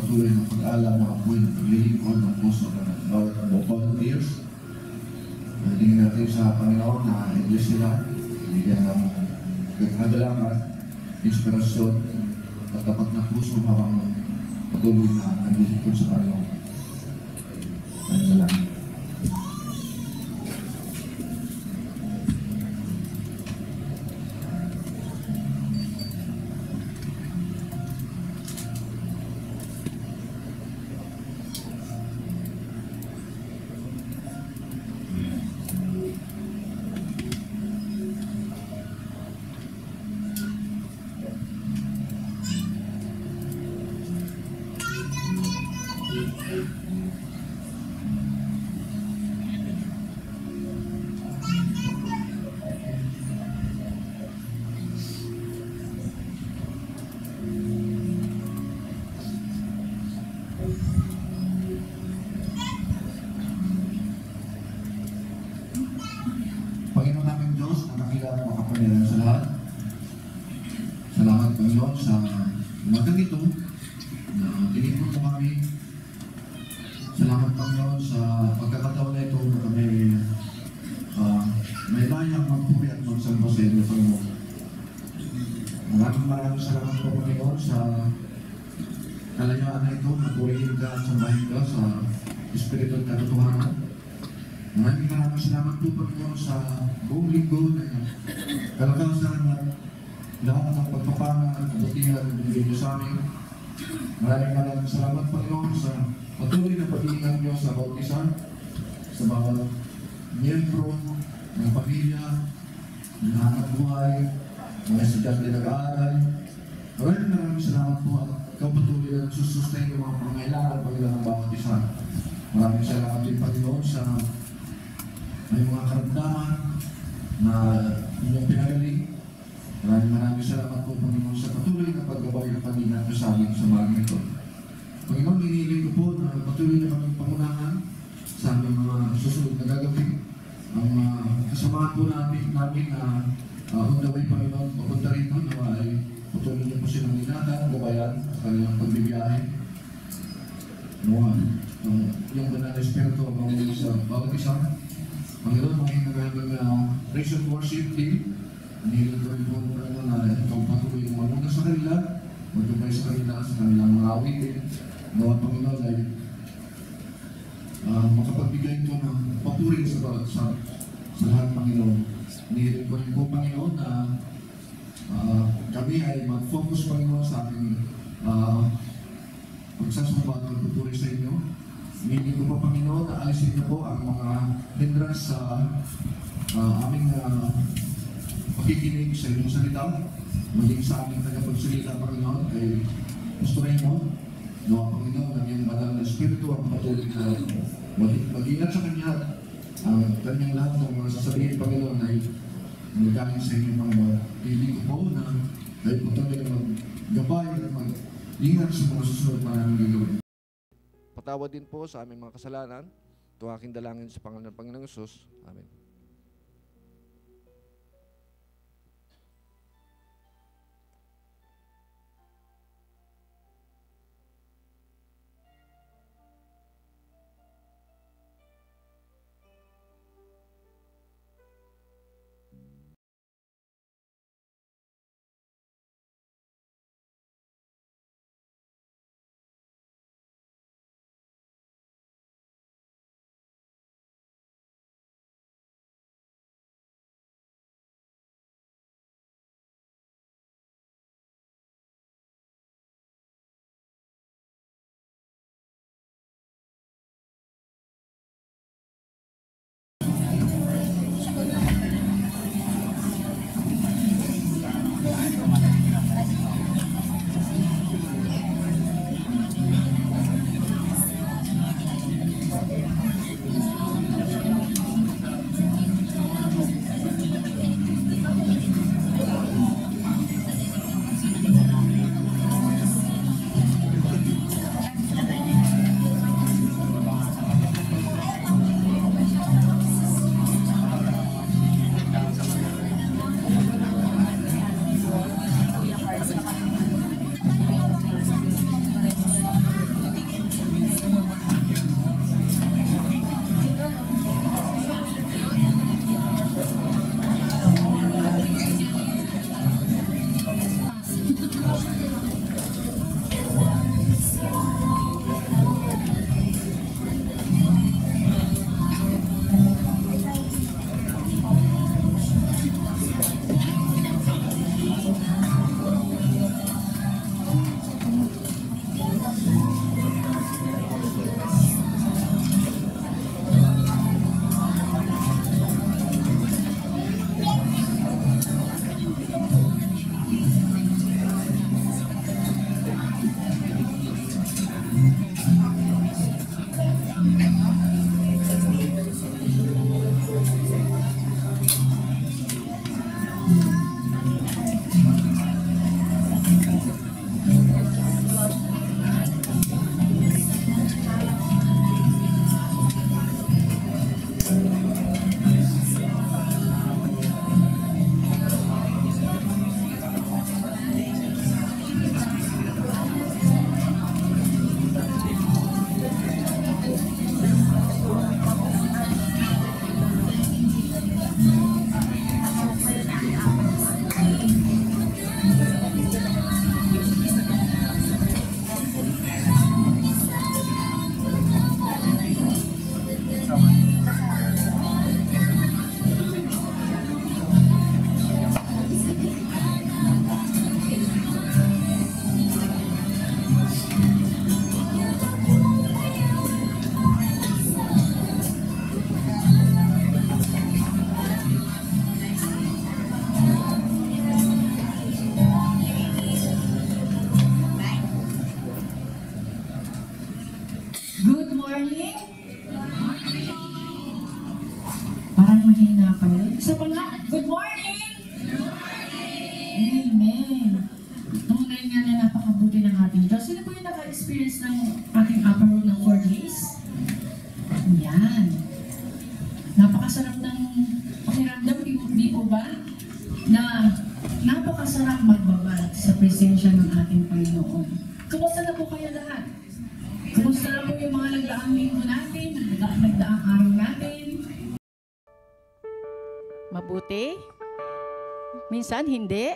patuloy na pag-alam ng apoy ng paglilingkod ng puso ng bawat volunteers. Tingin natin sa Panginoon na iglesia sila, bigyan ng kagalaman, inspirasyon, at tapat na puso habang patuloy na naglilingkod sa Panginoon. Salamat. Panginoon namin Diyos, na nakilala at makapangyarihan sa lahat. Salamat Panginoon sa umagang ito na tinipon mo kami. Salamat Panginoon sa pagkakataon na ito na kami may layang magpuri at magsamba sa iyo Panginoon. Maraming salamat po Panginoon sa kalayaan na ito na purihin ka at sambahin ka sa Espiritu at katotohanan. Maraming salamat po Panginoon sa buong linggo na kalakasan at lahat ng pagpapana at kabutihan ng bigay niyo sa amin. Maraming salamat Panginoon sa patuloy na pag-iingat niyo sa bawat isa, sa bawat miyembro ng pamilya, ng hanap buhay, mga estudyante nag-aaral. Maraming salamat po at ikaw patuloy na sustain yung mga pangailangan Panginoon ng bawat isa. Maraming salamat din Panginoon sa may mga karamdaman na inyong pinagaling. Maraming salamat po Panginoon sa patuloy na paggabay ng Panginoon sa amin sa bagay ito. Panginoon, iniiling ko po na patuloy na kaming pangunahan sa aming mga susunod na gagawin. Ang kasamahan po namin na on the way Panginoon, papunta rito na ay patuloy niyo po silang ingatan, gabayan sa kanilang pagbibiyahe. Yung banal na Espiritu ang mga sa bawat isa. Panginoon, mga nagagawin na praise and worship team, inihilang ko rin po na ikaw patuloy ng mga sa kanila, magdubay sa kanila sa kanilang mga awitin. Nawa Panginoon ay makapagbigay ito ng papuri sa lahat Panginoon. Inihilang ko rin po Panginoon na kami ay mag-focus Panginoon sa aming pagsasamba at pagpupuri sa inyo. Hindi ko po Panginoon na alisin niyo po ang mga hindrance sa aming pakikinig sa inyong salita, maging sa aming tagapagsalita Panginoon ay gusto rin mo nawa Panginoon ng iyong banal na Espiritu ang patuloy na mag-ingat sa Kanya ang kanyang lahat ng mga sasabihin Panginoon ay magaling sa inyong Panginoon. Hindi ko po na ay patuloy na mag-gabay at mag-ingat sa mga susunod na aming gagawin. Patawad din po sa aming mga kasalanan. Ito aking dalangin sa pangalan ng Panginoong Hesus. Amen. mahina pa yun. Isa pa nga, good morning! Amen. Tunay nga na napakabuti ng ating Diyos. Sino po yung naka-experience ng ating upper room ng 4 days? Yan. Napakasarap ng pakiramdam, di po ba? Na napakasarap magbabad sa presensya ng ating Panginoon. Kumusta na po kayo lahat? Kumusta na po yung mga nagdaang linggo natin, nagdaang araw natin? Mabuti? Minsan hindi.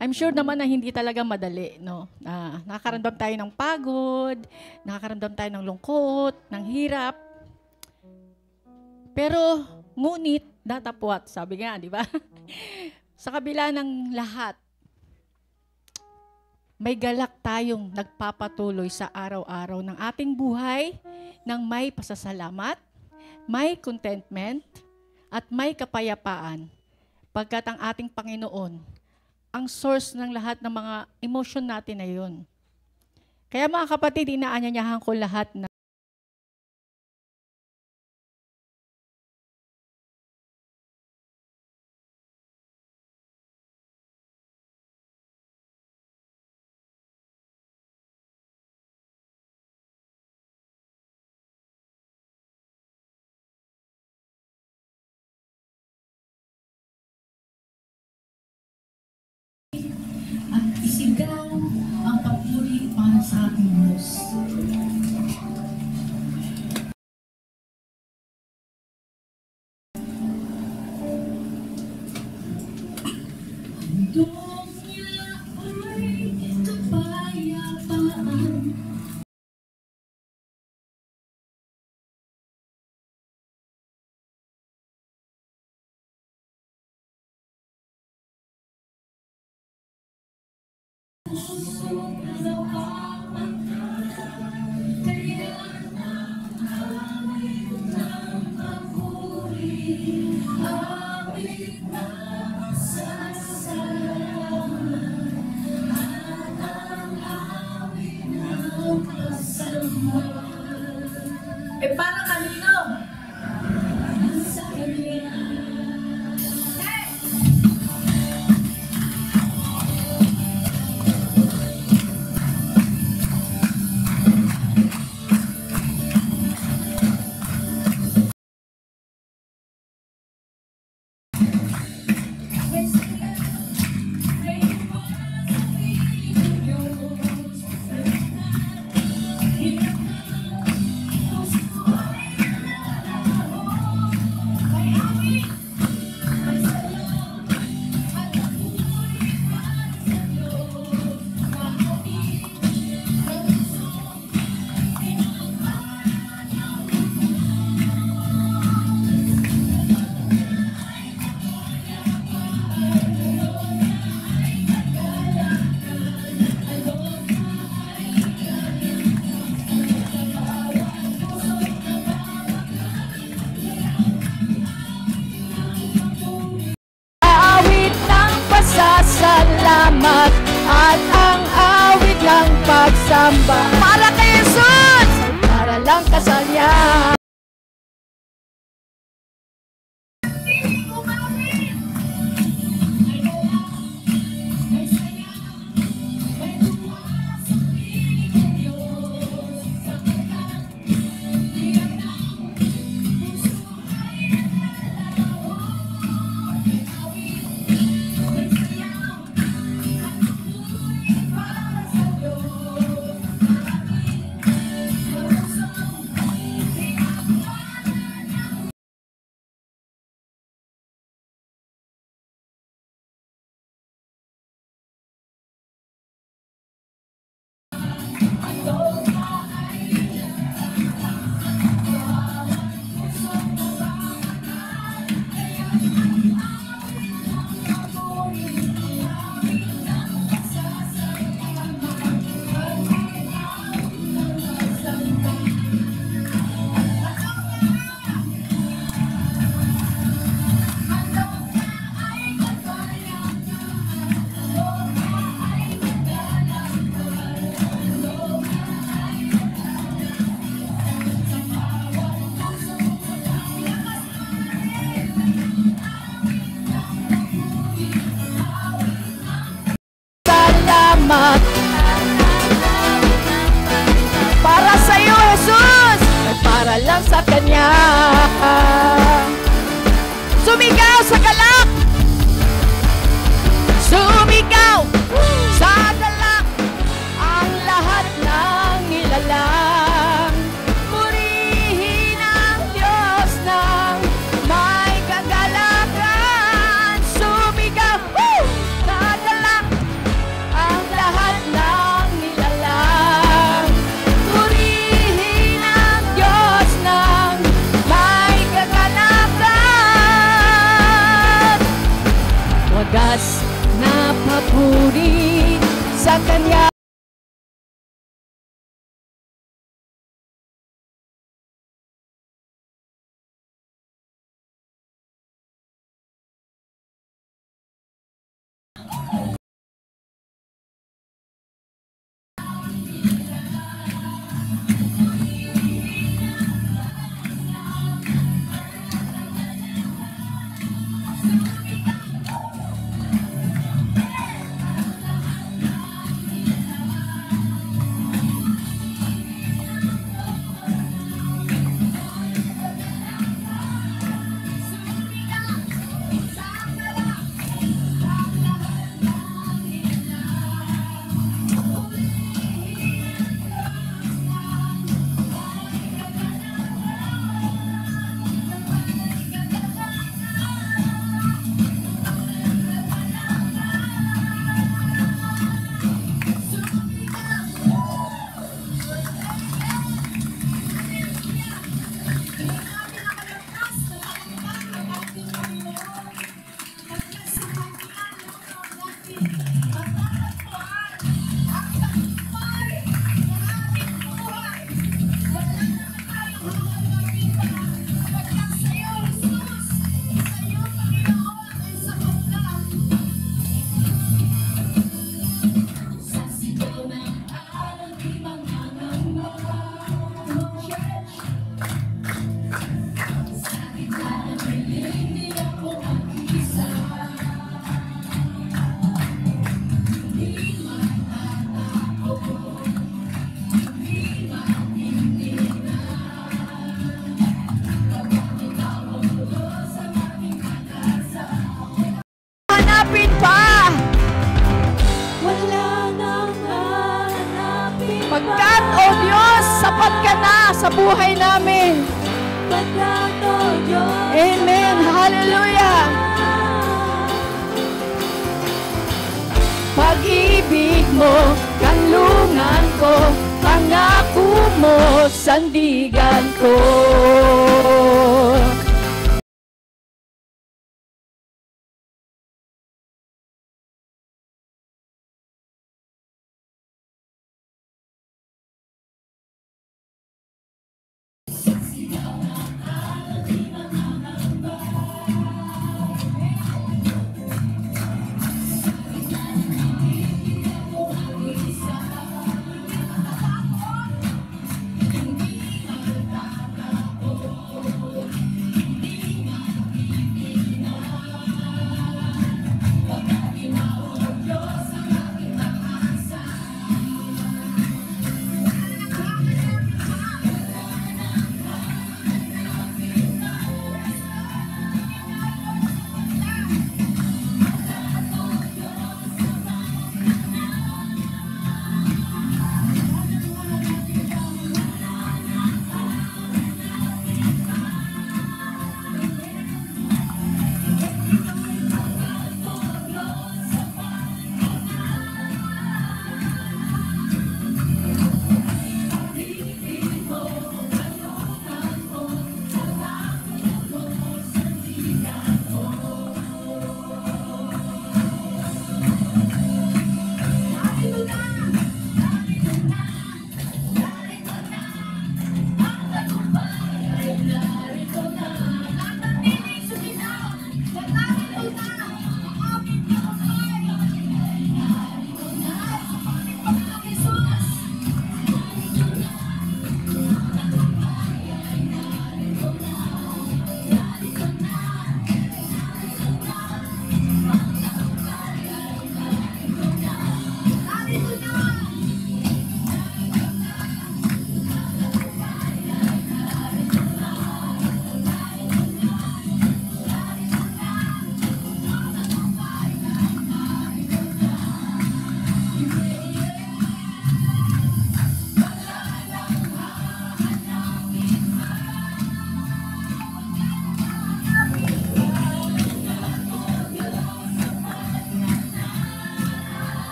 I'm sure naman na hindi talaga madali, no? Nakakaramdam tayo ng pagod, nakakaramdam tayo ng lungkot, ng hirap. Pero, ngunit, datapwat, sabi nga, di ba? Sa kabila ng lahat, may galak tayong nagpapatuloy sa araw-araw ng ating buhay ng may pasasalamat, may contentment, at may kapayapaan. Pagkat ang ating Panginoon, ang source ng lahat ng mga emotion natin na yun. Kaya mga kapatid, inaanyayahan ko lahat na At isigaw ang papuri para sa ating Diyos. Handog niya ay kapayapaan. Eh, para kanino? Sa kanya. awit ng pasasalamat at ang awit ng pagsamba para kay Jesus, para lang kasalya. Para sa Diyos. Kanya. Sumigaw sa galak! Sumigaw sa galak ang lahat ng nilalang. Purihin ang Diyos ng may kagalakan. Sumigaw sa galak ang lahat ng nilalang. Purihin ang Diyos ng may kagalakan. Wagas na papuri sa Kanya. Hanapin pa! Wala nang hanapin pa. Pagkat, O Diyos, sapat ka na sa buhay namin. Pagkat, O Diyos, Amen. Hallelujah. Pag-ibig mo, kanlungan ko, pangako mo, sandigan ko.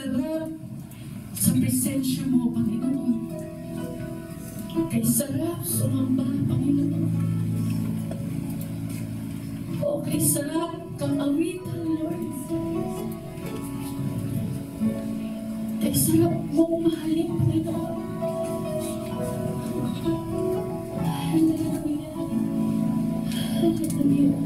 sarap sa presensya mo, Panginoon. Kay sarap sumamba, Panginoon. O kay sarap kang awitan, Lord. Kay sarap mong mahalin, Panginoon. Hallelujah. Hallelujah.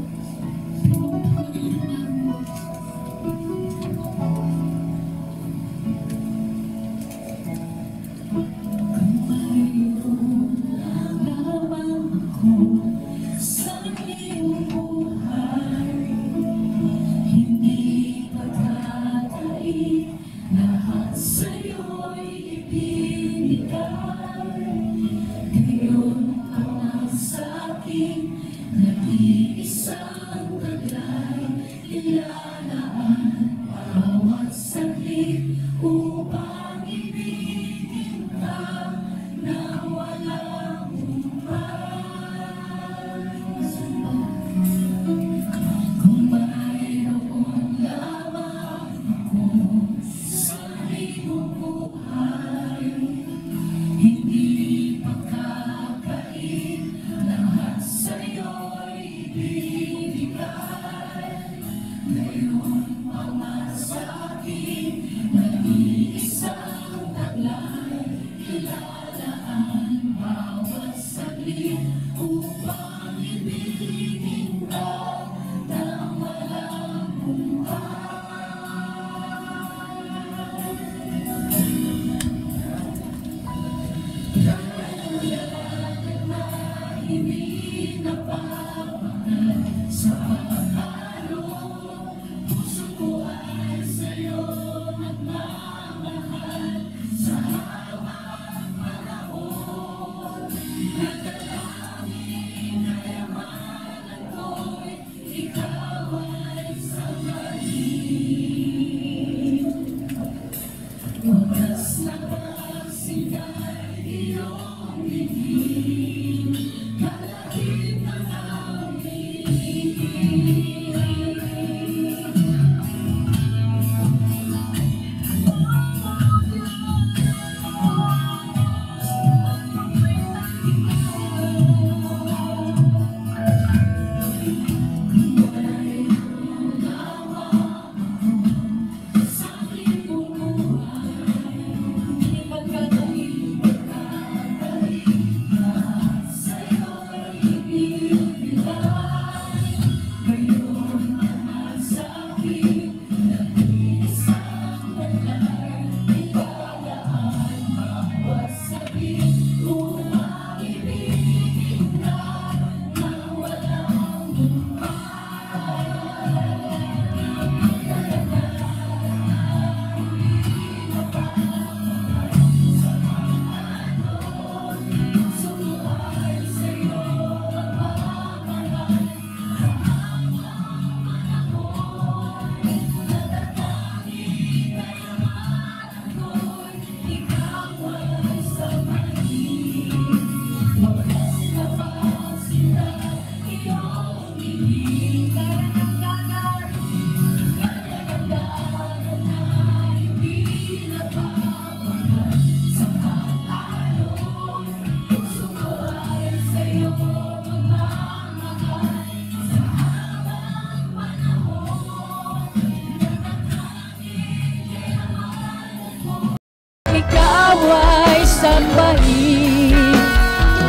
sambahin.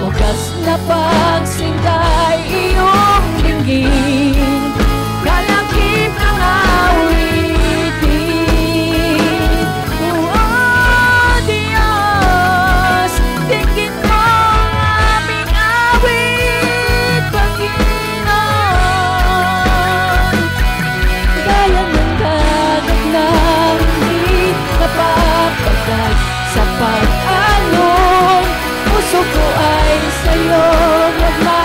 Wagas na pagsinda'y iyong dinggin, kalakip ng awitin. Oh Diyos, tingin mo ang aming awit, Panginoon. Gaya ng dagat na hindi napapagay sa pag-alon, puso ko ay sa'yo nagmamahal.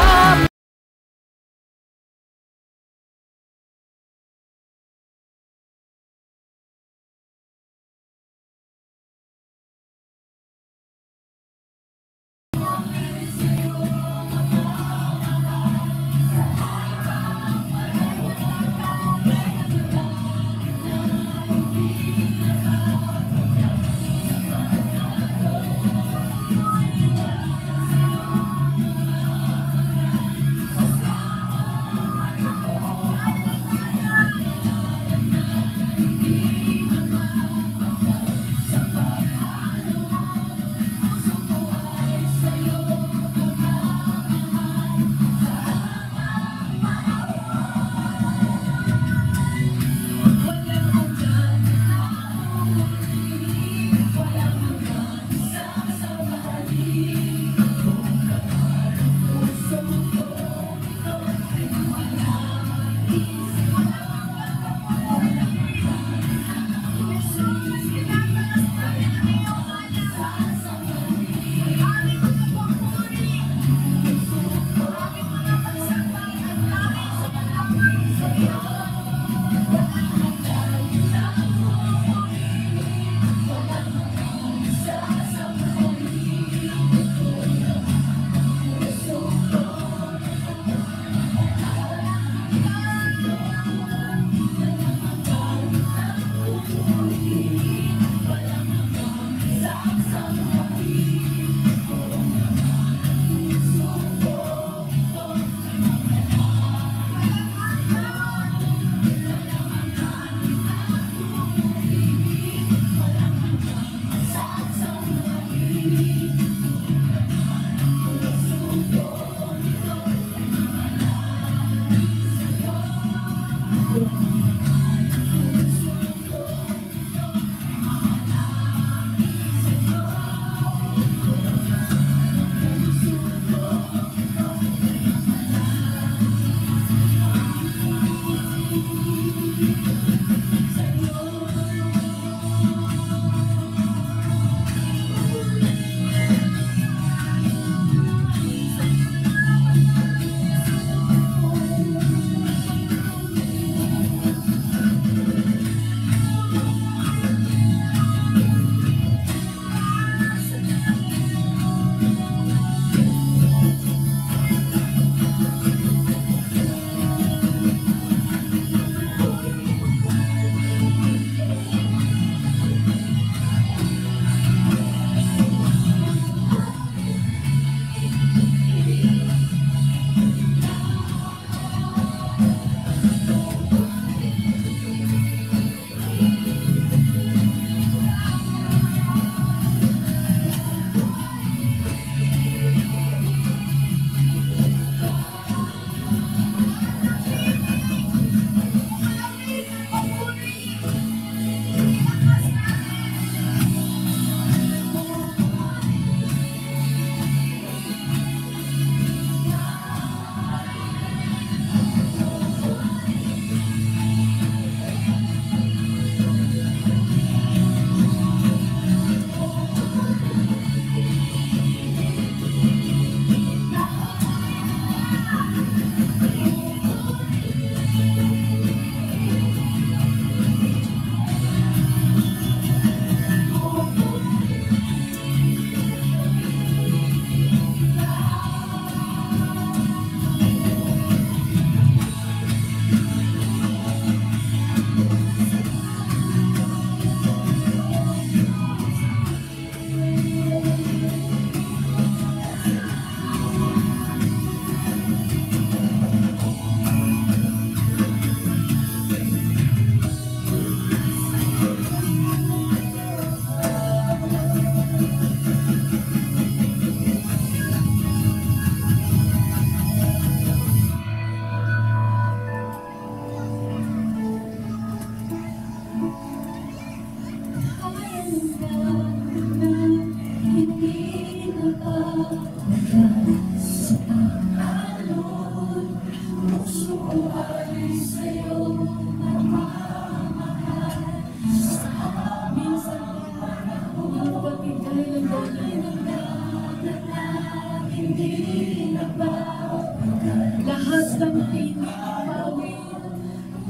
Lahat ng pinapawin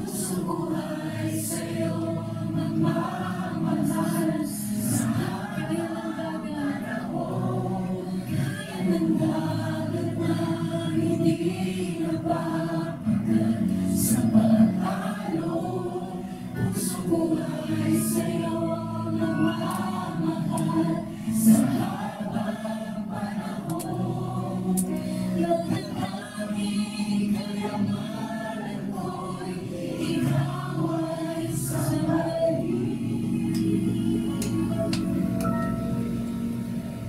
sa buhay sa'yo magmamahal. Kaya ng dagat na hindi napapagal sa pag-alo. Puso buhay sa'yo magmamahal sa habang panahon. Lahat ng kayamanan ko'y ikaw ay sa'yo.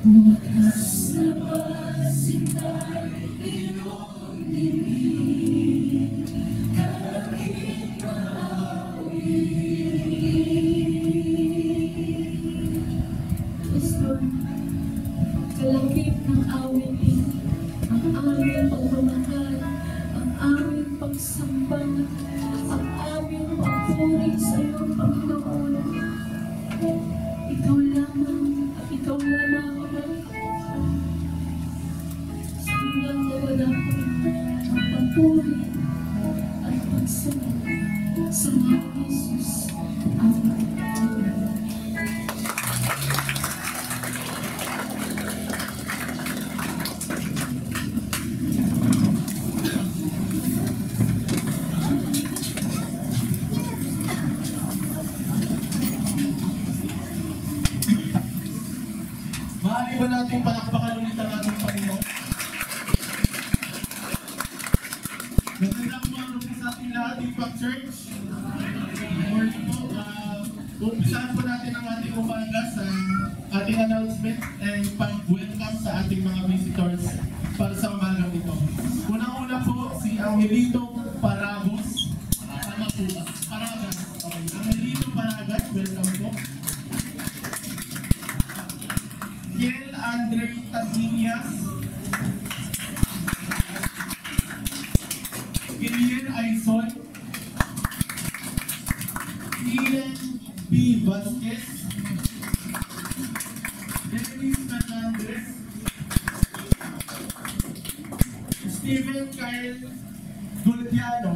Bukas na pasintay iyong dinig, kalakit Pastor, kalakip ng awitin, ang aming pagmamahal, ang aming pagsamba, ang aming pagpuri sa iyong Panginoon. Ikaw lamang, ikaw lamang, sa hanggang nawala ko ang pagpuri at pagsamba sa mga Jesus. Amen. Maaari ba natin palakpakan ulit ang ating Panginoon? Magandang umaga po sa ating lahat, Impact Church. Morning po. Umpisahan po natin ang ating umaga sa ating announcement and pag-welcome sa ating mga visitors para sa umagang ito. Unang-una po si Angelito Paragos. Tama po ba? Paragas. Okay. Angelito Paragas, welcome po. Kiel Andre Tazinias, Kilian Aison, Ian P. Vasquez, Dennis Fernandez, Steven Kyle Gultiano.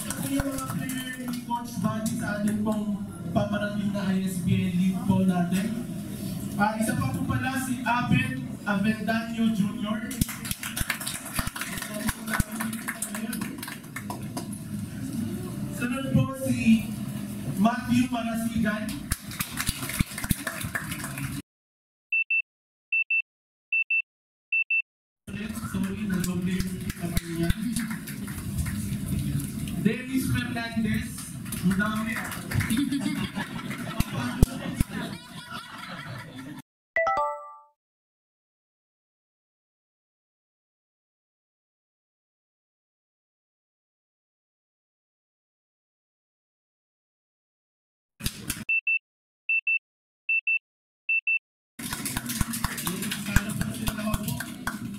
Ito yung mga player ni Coach Buddy sa atin pong paparating na ISBL league po natin. Isa pa po pala si Abel Avendaño Jr. Sunod po si Matthew Marasigan. Sorry, nag-oblig kami niya. Dennis Fernandez. Ang dami.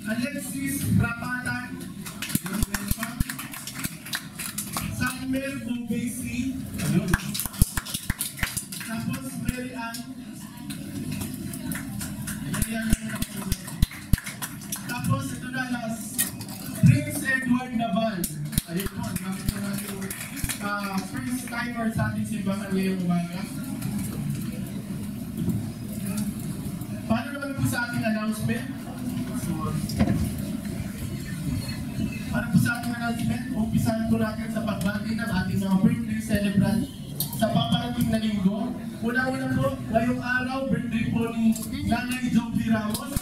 Alexis Brapatan, Samuel Bubisi, tapos Mary Ann, tapos ito na last, Prince Edward Naval. Ayun po, gamit po natin first timer sa ating simbahan ngayong umaga. Paano naman po sa ating announcement? Para po sa ating announcement, umpisahan po natin sa pagbati ng ating mga birthday celebrant sa paparating na linggo. Una-una po, ngayong araw, birthday po ni Nanay Joby Ramos.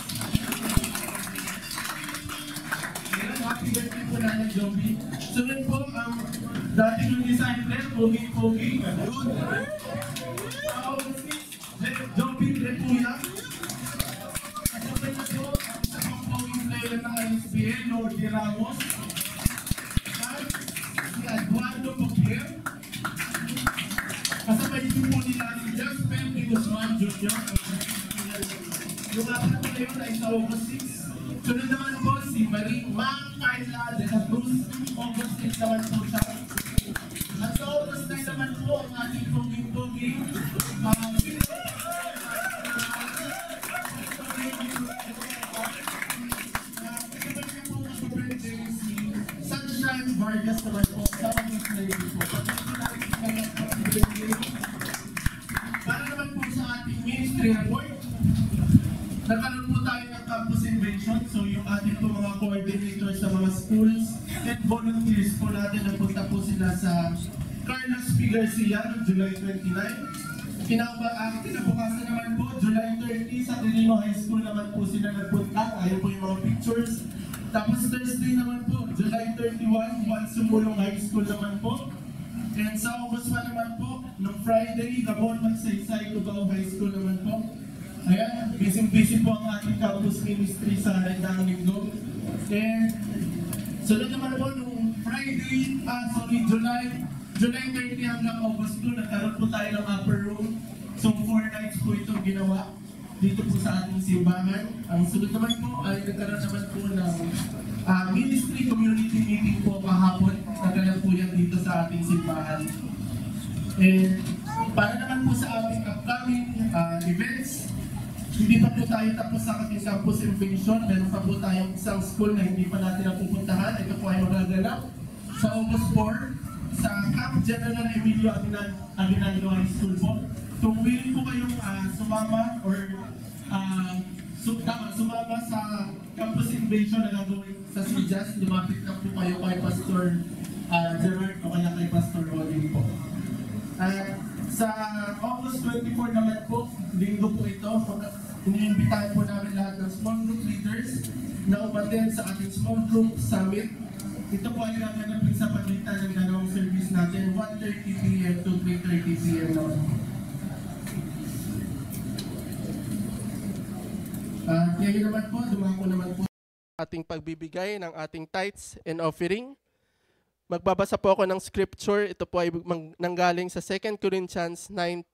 Happy birthday po Nanay Joby. Sunod po ang dating yung designer, Pogi. Joby Trepuya. Sunod na po ang isa pang Poging player ng ISBL, Lordy Ramos. At si Eduardo Pogier. Kasabay din po nila si Jasper P. Guzman Jr. Yung apat po na yun ay sa August 6. Sunod naman po si Ma Carla de la Cruz. August 6 naman po siya. At sa August 9 naman po ang ating Poging-Poging Batangas naman po sa August 19 po. Para naman po sa ating ministry report, nagkaroon po tayo ng campus invention. So yung ating po mga coordinators sa mga schools and volunteers po natin, napunta po sila sa Carlos P. Garcia noong July 29. Kinabukasan naman po, July 30, sa Quirino High School naman po sila nagpunta. Ayun po yung mga pictures. Tapos Thursday naman po, July 31, Sumulong High School naman po. And sa August 1 naman po, noong Friday, Gabon, Magsaysay, Cubao High School naman po. Ayan, busy po ang ating campus ministry sa Rendang Linggo. And sunod naman po, noong Friday, July 30 hanggang August 2, nagkaroon po tayo ng upper room. So 4 nights po itong ginawa dito po sa ating simbahan. Ang sunod naman po ay nagkaroon naman po ng ministry community meeting po kahapon. Nagkaroon po yan dito sa ating simbahan. And para naman po sa ating upcoming events, hindi pa po tayo tapos sa ating campus invasion. Meron pa po tayong isang school na hindi pa natin napupuntahan. Ito po ay magaganap sa August 4 sa Camp General Emilio Aguinaldo High School po. Kung willing po kayong sumama or sumama sa campus invasion na gagawin sa CJAS, lumapit na po kayo kay Pastor Gerard o kaya kay Pastor Rodin po. Sa August 24 naman po, linggo po ito, iniimbitahan po namin lahat ng small group leaders na umattend sa ating small group summit. Ito po ay gaganapin sa pagitan ng dalawang service natin, 1:30 p.m. to 3:30 p.m. naman. Ngayon naman po, dumako naman po ating pagbibigay ng ating tithes and offering. Magbabasa po ako ng scripture. Ito po ay nanggaling sa 2 Corinthians 9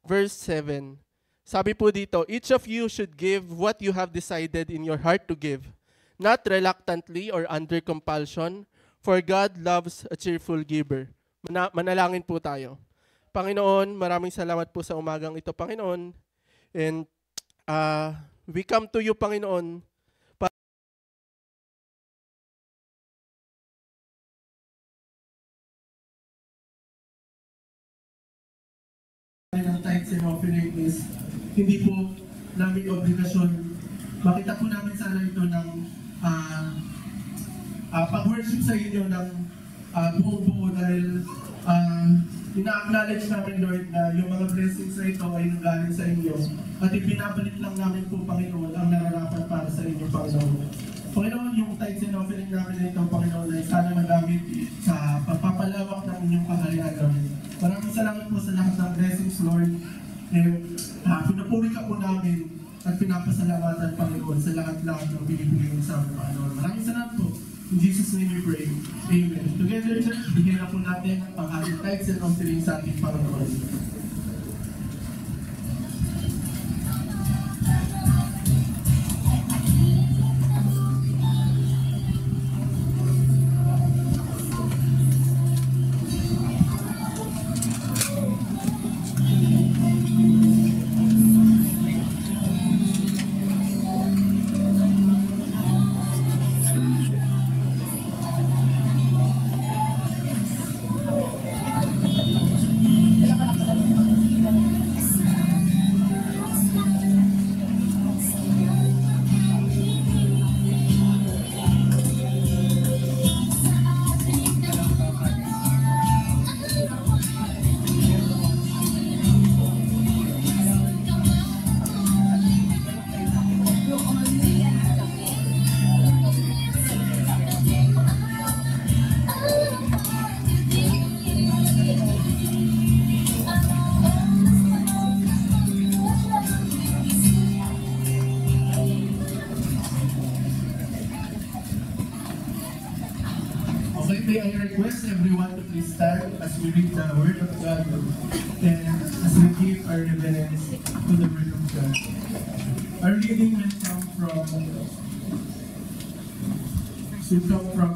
verse 7. Sabi po dito, each of you should give what you have decided in your heart to give, not reluctantly or under compulsion, for God loves a cheerful giver. Manalangin po tayo. Panginoon, maraming salamat po sa umagang ito, Panginoon. And we come to you, Panginoon, ng tithes and offering is hindi po namin obligasyon. Makita po namin sana ito ng pag-worship sa inyo ng buo-buo dahil ina-acknowledge namin, Lord, na yung mga blessings na ito ay nanggaling sa inyo at ibinabalik lang namin po, Panginoon, ang nararapat para sa inyo, Panginoon. Panginoon, yung tithes and offering namin na ito, Panginoon, ay sana magamit sa pagpapalawak ng inyong kaharian, Lord. Maraming salamat po sa lahat ng blessings, Lord. Pinupuri ka po namin at pinapasalamatan, Panginoon, sa lahat-lahat ng binibigay mo sa amin, Panginoon. Maraming salamat po. In Jesus' name we pray. Amen. Together, church, bigyan na po natin ang ating tithes and offering sa ating Panginoon. May I request everyone to please stand as we read the Word of God and as we give our reverence to the Word of God. Our reading will come from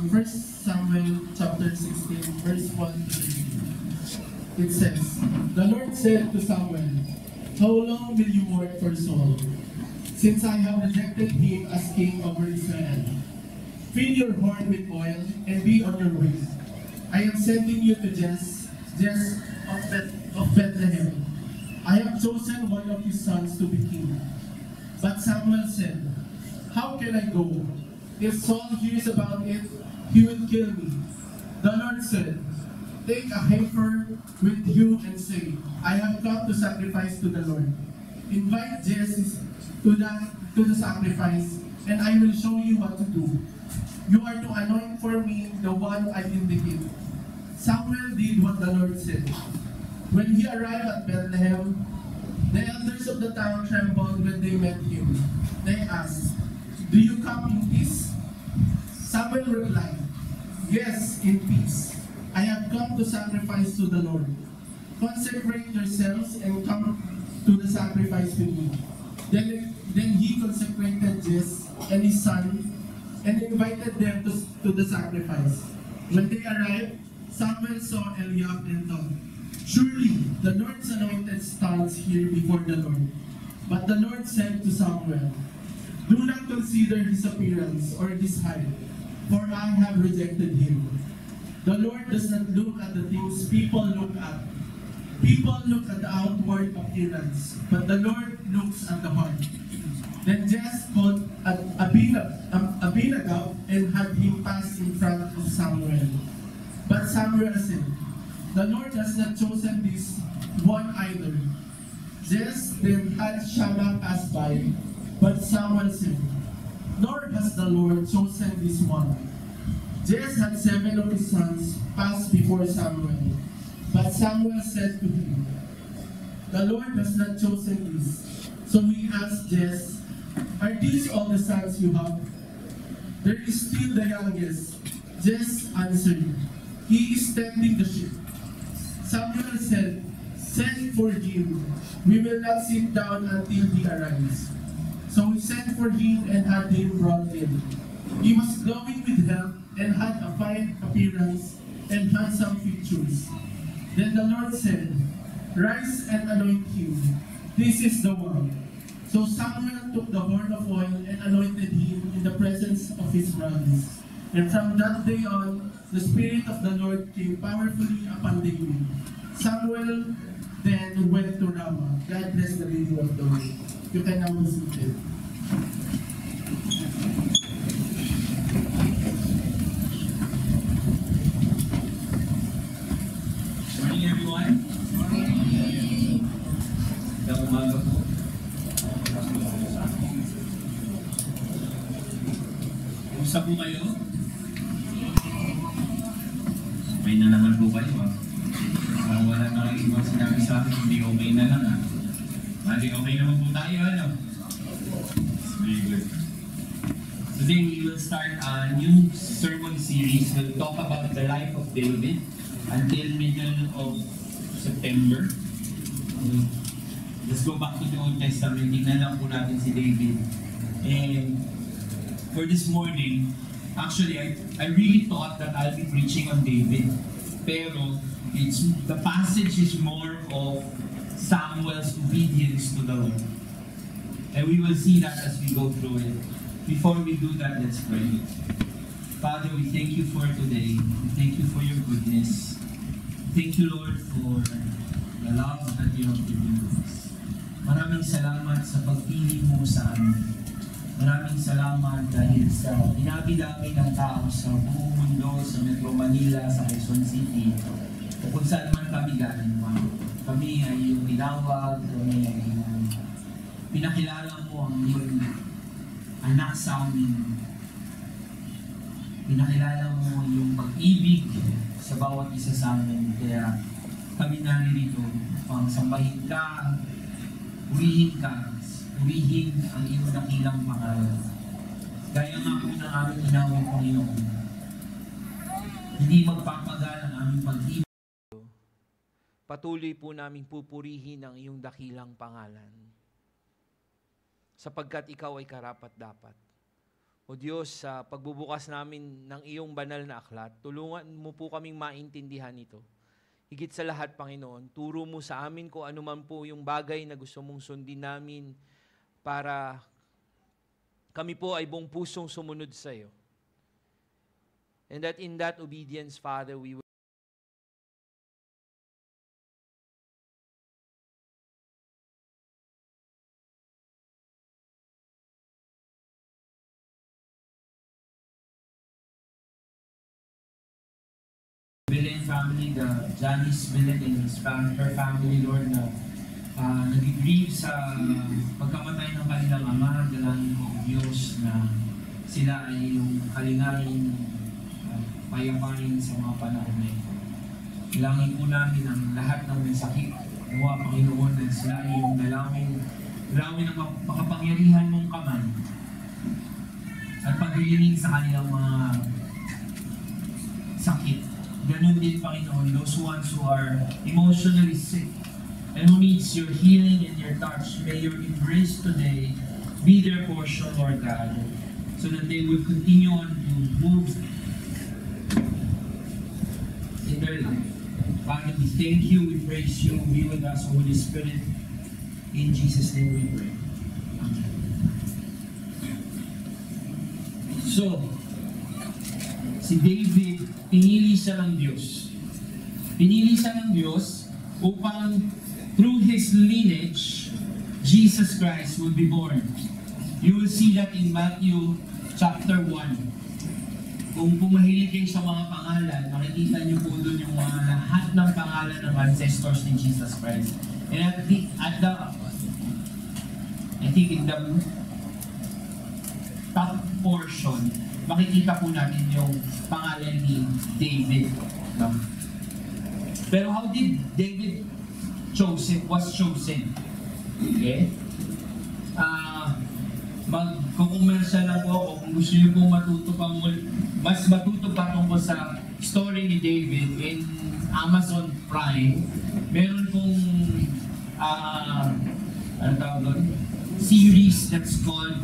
1 Samuel chapter 16, verse 1 to 3. It says, "The Lord said to Samuel, how long will you mourn for Saul, since I have rejected him as king over Israel? Fill your horn with oil and be on your way. I am sending you to Jess of Bethlehem. I have chosen one of his sons to be king. But Samuel said, how can I go? If Saul hears about it, he will kill me. The Lord said, take a heifer with you and say, I have come to sacrifice to the Lord. Invite Jesse to the sacrifice, and I will show you what to do. You are to anoint for me the one I indicate. Samuel did what the Lord said. When he arrived at Bethlehem, the elders of the town trembled when they met him. They asked, do you come in peace? Samuel replied, yes, in peace. I have come to sacrifice to the Lord. Consecrate yourselves and come to the sacrifice with me. Then he consecrated Jesse and his son and invited them to the sacrifice. When they arrived, Samuel saw Eliab and thought, surely the Lord's anointed stands here before the Lord. But the Lord said to Samuel, do not consider his appearance or his height, for I have rejected him. The Lord does not look at the things people look at. People look at the outward appearance, but the Lord looks at the heart. Then Jesse called Abinadab and had him pass in front of Samuel. But Samuel said, the Lord has not chosen this one either. Jesse then had Shammah pass by, but Samuel said, nor has the Lord chosen this one. Jesse had 7 of his sons pass before Samuel. But Samuel said to him, the Lord has not chosen this. So he asked Jesse, are these all the sons you have? There is still the youngest. Jesse answered, he is tending the sheep. Samuel said, send for him. We will not sit down until he arrives. So he sent for him and had him brought in. He was glowing with health and had a fine appearance and handsome features. Then the Lord said, rise and anoint him. This is the one. So Samuel took the horn of oil and anointed him in the presence of his brothers. And from that day on, the Spirit of the Lord came powerfully upon David. Samuel then went to Ramah. God bless the reading of the word. You can now be seated. Morning everyone. Magandang umaga po. Kumusta po kayo? Okay na naman po kayo ah. Parang wala na kayo ibang sinabi sa akin, hindi okay na lang ah. Bali okay naman po tayo ano? Very good. Today we will start a new sermon series. We'll talk about the life of David until middle of September. Let's go back to the Old Testament. Tingnan lang po natin si David. And for this morning, actually, I really thought that I'll be preaching on David. Pero the passage is more of Samuel's obedience to the Lord. And we will see that as we go through it. Before we do that, let's pray. Father, we thank you for today. We thank you for your goodness. Thank you, Lord, for the love that you have given to us. Maraming salamat sa pagpili mo sa amin. Maraming salamat dahil sa dinami-dami ng tao sa buong mundo, sa Metro Manila, sa Quezon City, o kung saan man kami galing pa. Kami ay iyong tinawag, kami ay iyong pinakilala mo ang iyong anak sa amin. Pinakilala mo yung pag-ibig sa bawat isa sa amin. Kaya kami naririto upang sambahin ka, purihin ang iyong dakilang pangalan. Gaya nga po ng aming inawang Panginoon. Hindi magpapagal ang aming pag-ibig. Patuloy po naming pupurihin ang iyong dakilang pangalan. Sapagkat ikaw ay karapat-dapat. O Diyos, sa pagbubukas namin ng iyong banal na aklat, tulungan mo po kaming maintindihan ito. Higit sa lahat, Panginoon, turo mo sa amin kung ano man po yung bagay na gusto mong sundin namin para kami po ay buong pusong sumunod sa iyo. And that in that obedience, Father, we will Belen family, the Janice Belen and her family, Lord, na nag-grieve sa pagkamatay ng kanilang ama. Dalangin mo, Diyos, na sila ay yung kalingarin, payapain sa mga panahon na ito. Dalangin po namin ang lahat ng may sakit. Nawa, Panginoon, na sila ay yung dalangin ng makapangyarihan mong kamay at paglilingin sa kanilang mga sakit. Ganon din, Panginoon, those ones who are emotionally sick and who needs your healing and your touch, may your embrace today be their portion, Lord God, so that they will continue on to move in their life. Father, we thank you, we praise you, be with us, Holy Spirit. In Jesus' name we pray. Amen. So, si David, pinili siya ng Diyos. Pinili siya ng Diyos upang through his lineage, Jesus Christ will be born. You will see that in Matthew chapter 1. Kung pumahilig kayo sa mga pangalan, makikita niyo po doon yung mga lahat ng pangalan ng ancestors ni Jesus Christ. And I think in the top portion, makikita po natin yung pangalan ni David. No? Pero how did David was chosen? Okay? Magkukumersya lang po ako kung gusto niyo pong mas matuto pa tungkol sa story ni David in Amazon Prime. Meron pong ano tawag doon? Series that's called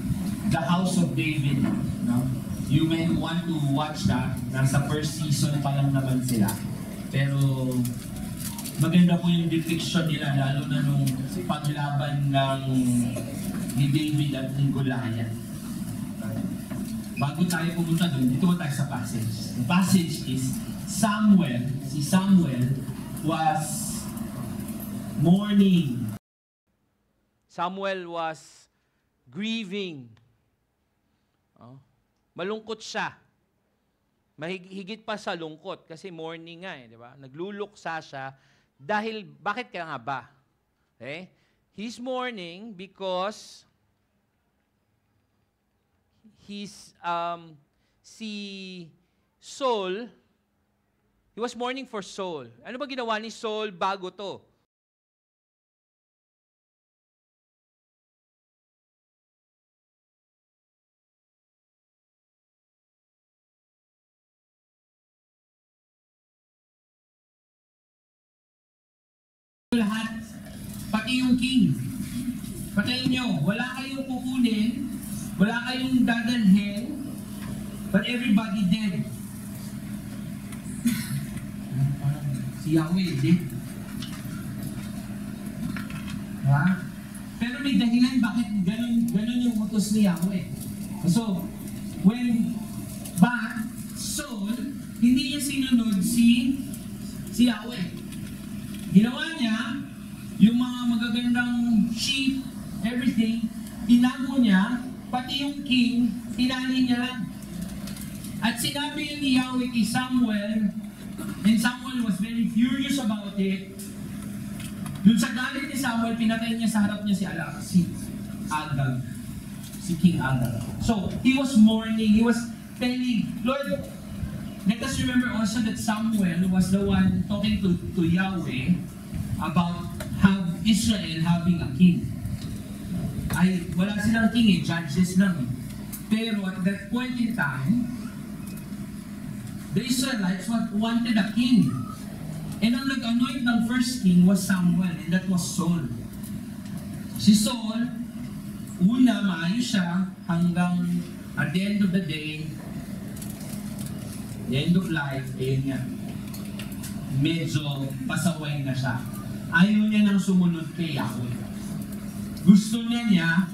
The House of David. No? You may want to watch that. Nasa first season pa lang naman sila. Pero maganda po yung depiction nila, lalo na nung paglaban ni David at ni Goliath. Bago tayo pumunta doon, dito tayo sa passage. The passage is si Samuel was mourning. Samuel was grieving. Malungkot siya. Higit pa sa lungkot kasi mourning nga di ba? Nagluluksa siya dahil bakit ka nga ba? Okay? He's mourning because si Saul, he was mourning for Saul. Ano ba ginawa ni Saul bago to? Lahat, pati yung king. Patayin nyo, wala kayong kukunin, wala kayong dadalhin, but everybody dead. Si Yahweh dead. Ha? Pero may dahilan bakit ganun yung utos ni Yahweh. So, Saul, hindi niya sinunod si Yahweh. Ginawa niya, yung mga magagandang sheep, everything, tinago niya, pati yung king, tinali niya lang. At sinabi yun ni Yahweh kay Samuel, and Samuel was very furious about it. Doon sa galit ni Samuel, pinatay niya sa harap niya si Agag, si King Agag. So, he was mourning, he was telling, Lord, let us remember also that Samuel was the one talking to Yahweh about Israel having a king. Wala silang king judges lang. Pero at that point in time, the Israelites wanted a king. And ang nag-anoint ng first king was Samuel, and that was Saul. Si Saul, una, maayos siya hanggang at the end of the day, the end of life, ayun nga, medyo pasaway na siya. Ayaw niya nang sumunod kay Yahweh. Gusto niya,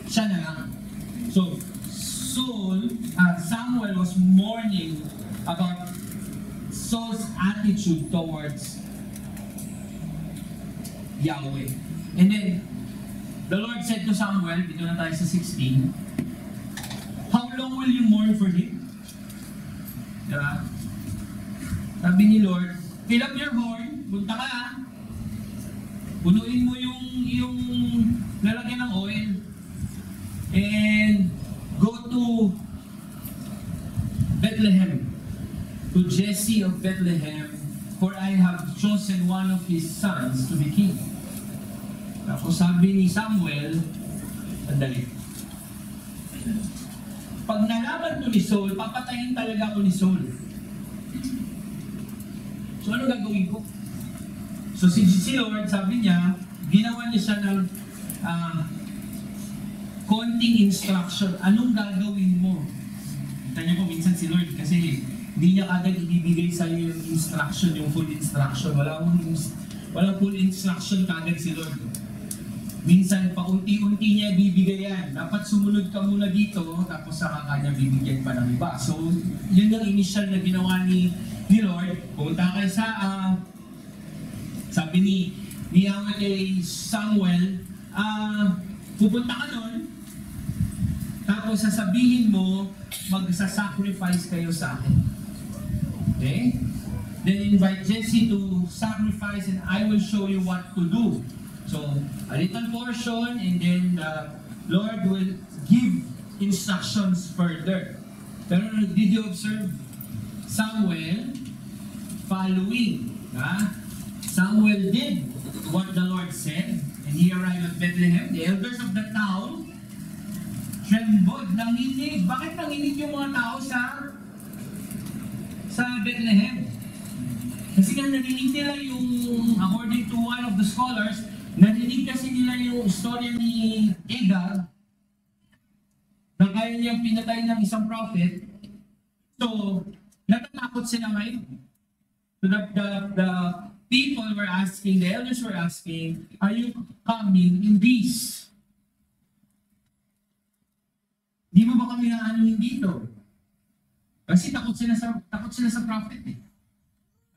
siya na lang. So, Samuel was mourning about Saul's attitude towards Yahweh. And then, the Lord said to Samuel, dito na tayo sa 16, how long will you mourn for him? Diba? Sabi ni Lord, fill up your horn, punta ka, punuin mo yung lalagyan ng oil, and go to Bethlehem, to Jesse of Bethlehem, for I have chosen one of his sons to be king. Tapos sabi ni Samuel, sandali. Pag nalaman to ni Saul, papatayin talaga ako ni Saul. So ano gagawin ko? So si Lord, sabi niya, ginawa niya siya ng konting instruction. Anong gagawin mo? Kita niyo po minsan si Lord kasi hindi niya agad ibibigay sa iyo yung instruction, yung full instruction. Walang full instruction kagad si Lord. Minsan, paunti-unti niya bibigay yan. Dapat sumunod ka muna dito, tapos saka kanya bibigyan pa ng iba. So, yun ang initial na ginawa ni Lord. Pumunta kayo sa, sabi ni Yahweh kay Samuel, pupunta ka nun, tapos sasabihin mo, magsasacrifice kayo sa akin. Okay? Then invite Jesse to sacrifice and I will show you what to do. So, a little portion and then the Lord will give instructions further. Pero did you observe Samuel following? Samuel did what the Lord said and he arrived at Bethlehem. The elders of the town trembled, nanginig. Bakit nanginig yung mga tao sa Bethlehem? Kasi nga narinig nila yung, according to one of the scholars, narinig kasi nila yung istorya ni Agag na kaya niyang pinatay ng isang prophet. So, natatakot sila ngayon. So the people were asking, the elders were asking, are you coming in peace? Di mo ba kami naanuhin dito? Kasi takot sila sa prophet eh.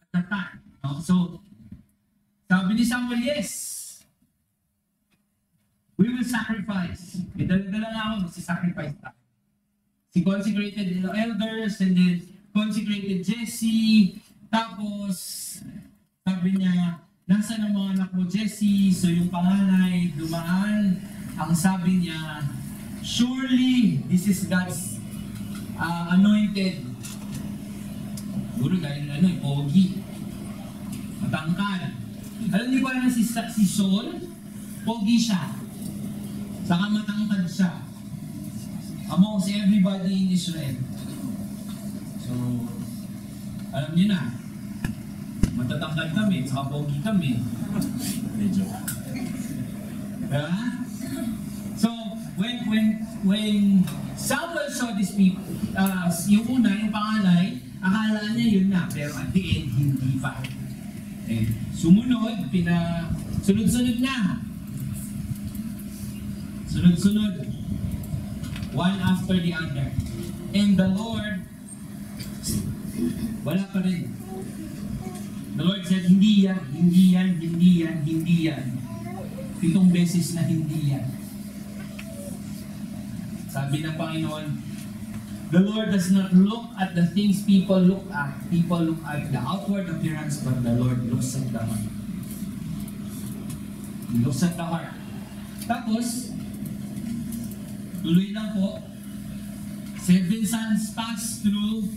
At that time. So, sabi ni Samuel, yes. We will sacrifice. Dala-dala na ako, magsasacrifice tayo. Si consecrated elders and then consecrated Jesse. Tapos, sabi niya, nasa ng mga anak mo Jesse? So yung panganay, dumaan. Ang sabi niya, surely this is God's anointed. Guro dahil pogi. Matangkad. Alam niyo ba na si Saul? Pogi siya. Saka matangkad siya. Amongst everybody in Israel. So, alam niyo na. Matatangkad kami, saka pogi kami. Medyo. Diba? So, when Samuel saw these people, yung una, yung panganay, akala niya yun na, pero at the end, hindi pa. Sumunod, sunod-sunod na. Sunod-sunod. One after the other. And the Lord, wala pa rin. The Lord said, hindi yan, hindi yan, hindi yan, hindi yan. 7 beses na hindi yan. Sabi ng Panginoon, the Lord does not look at the things people look at. People look at the outward appearance, but the Lord looks at the heart. He looks at the heart. Tapos, tuloy lang po. 7 sons passed through.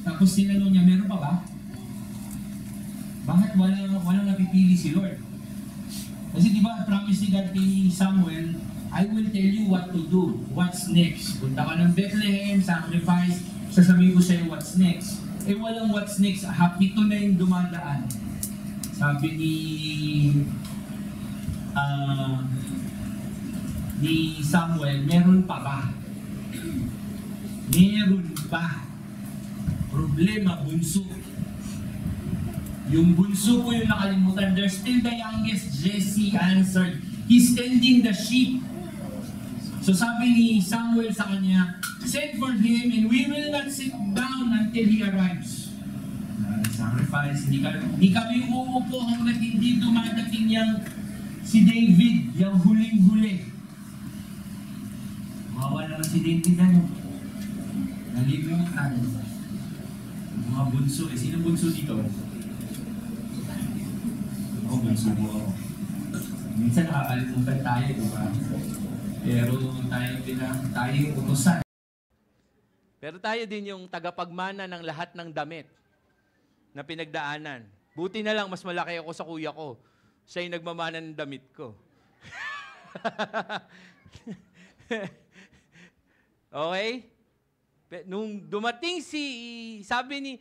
Tapos tinanong niya, meron pa ba? Bakit walang napipili si Lord? Kasi di ba, promise ni God kay Samuel, I will tell you what to do. What's next? Punta ka ng Bethlehem, sacrifice, sasabihin ko sa'yo what's next. Eh walang what's next, hapito na yung dumadaan. Sabi ni Samuel, meron pa ba? Meron pa. Problema, bunso. Yung bunso ko yung nakalimutan. There's still the youngest. Jesse answered, he's tending the sheep. So sabi ni Samuel sa kanya, send for him and we will not sit down until he arrives. Sacrifice. Hindi kami uupo hanggat hindi dumadating yung si David, yung huling-huli. Mawa naman si David, nalimutan. mga bunso. Sino bunso dito? Ako, bunso mo ako. Minsan nakakalimutan tayo, di ba? Pero tayo yung utusan. Pero tayo din yung tagapagmana ng lahat ng damit na pinagdaanan. Buti na lang, mas malaki ako sa kuya ko. Siya yung nagmamana ng damit ko. Okay? Nung dumating sabi ni,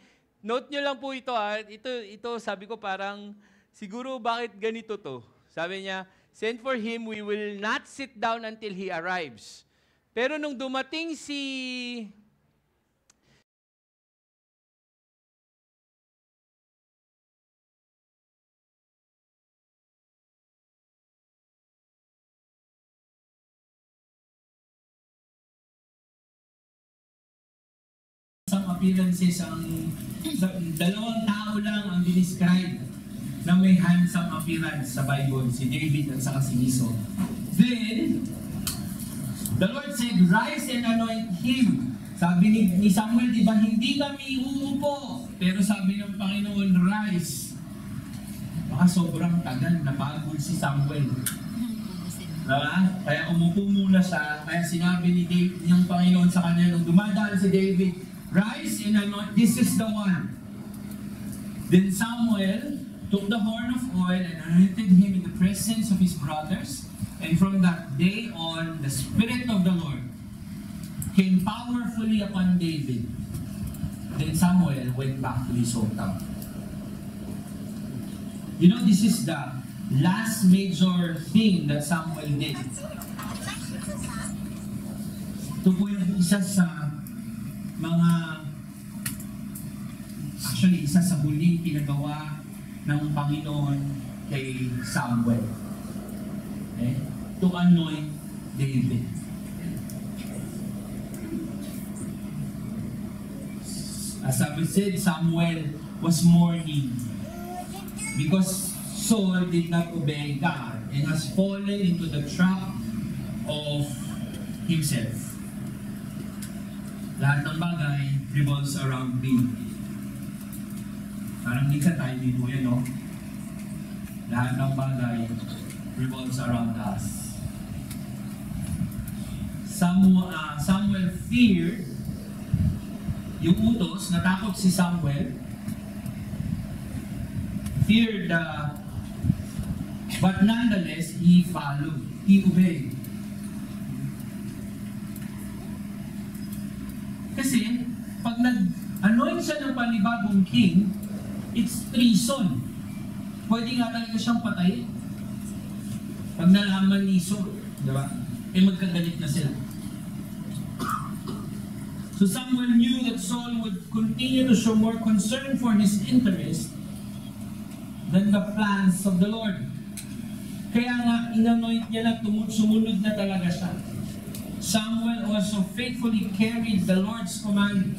note nyo lang po ito ito sabi ko parang, siguro bakit ganito to? Sabi niya, send for him, we will not sit down until he arrives. Pero nung dumating Some appearances dalawang tao lang ang dinescribe na may handsome appearance sa Bible, si David at saka si Iso. Then, the Lord said, rise and anoint him. Sabi ni Samuel, di ba, hindi kami uupo. Pero sabi ng Panginoon, rise. Baka sobrang tagal, napagod si Samuel. Diba? Kaya umupo muna siya, kaya sinabi ni David, ng Panginoon sa kanya, nung dumadaan si David, rise and anoint, this is the one. Then Samuel took the horn of oil and anointed him in the presence of his brothers. And from that day on, the Spirit of the Lord came powerfully upon David. Then Samuel went back to his hometown. You know, this is the last major thing that Samuel did. Ito po yung isa sa isa sa huling pinagawa ng Panginoon kay Samuel. Okay? To anoint David. As I said, Samuel was mourning because Saul did not obey God and has fallen into the trap of himself. Lahat ng bagay revolves around me. Parang minsan tayo dito yan, no? Lahat ng bagay revolves around us. Samuel feared yung utos, natakot si Samuel, feared, but nonetheless, he followed, he obeyed. Kasi, pag nag-anoint siya ng panibagong king, it's treason. Pwede nga talaga siyang patayin. Pag nalaman ni Saul, diba? Magkagalit na sila. So Samuel knew that Saul would continue to show more concern for his interest than the plans of the Lord. Kaya nga, inanoint niya na sumunod na talaga siya. Samuel also faithfully carried the Lord's command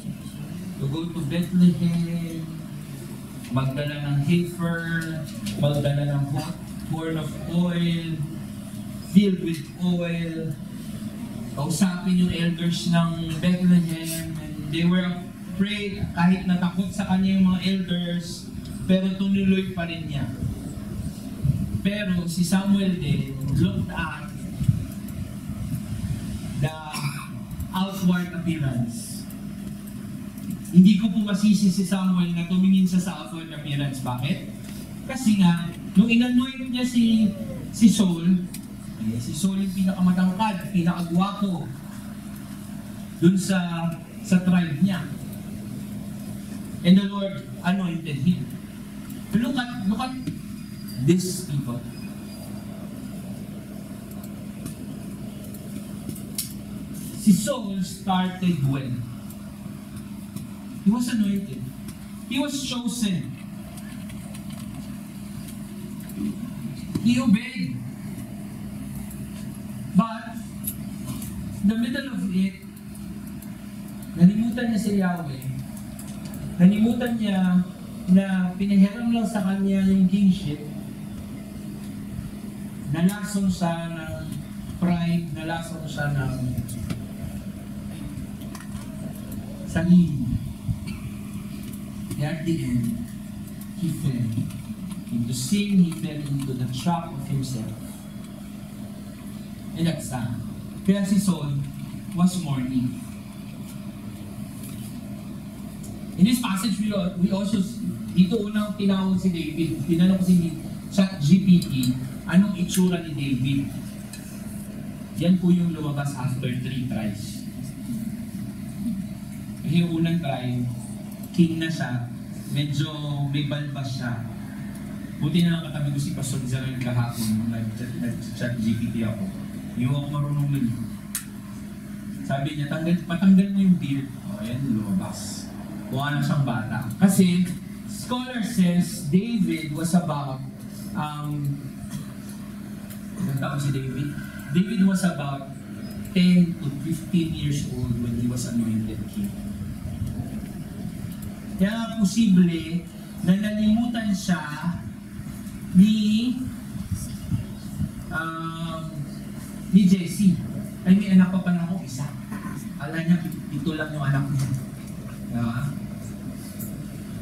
to go to Bethlehem, magdala ng heifer, magdala ng horn of oil, filled with oil, kausapin yung elders ng Bethlehem, and they were afraid, kahit natakot sa kanya yung mga elders, pero tunuloy pa rin niya. Pero si Samuel din looked at the outward appearance. Hindi ko po masisi si Samuel na tumingin siya sa outward appearance. Bakit? Kasi nga, nung inanoint niya si Saul, si Saul yung pinakamatangkad, pinakagwapo dun sa tribe niya. And the Lord anointed him. Look at these people. Si Saul started well. He was anointed. He was chosen. He obeyed. But, in the middle of it, nalimutan niya si Yahweh. Nalimutan niya na pinahiram lang sa kanya yung kingship. Nalasong siya ng pride, nalasong siya ng sarili. at the end, he fell into sin, he fell into the trap of himself. And that's sad. Kaya si Saul was mourning. In this passage, we also, dito unang tinawag si David, tinanong ko si ChatGPT, anong itsura ni David? Yan po yung lumabas after 3 tries. Kasi yung unang try, king na siya, medyo may balbas siya. Buti na lang katabi ko si Pastor Zerel kahapon, nag-ChatGPT ako. Hindi ako marunong nun. Sabi niya, patanggal mo yung beard. O, ayan, lumabas. Mukha na siyang bata. Kasi, scholar says, David was about, ilang taon si David? David was about 10 to 15 years old when he was anointed king. Kaya posible na nalimutan siya ni Jesse. Ay, may anak pa pala ako, isa. Alam niya, ito lang yung anak niya.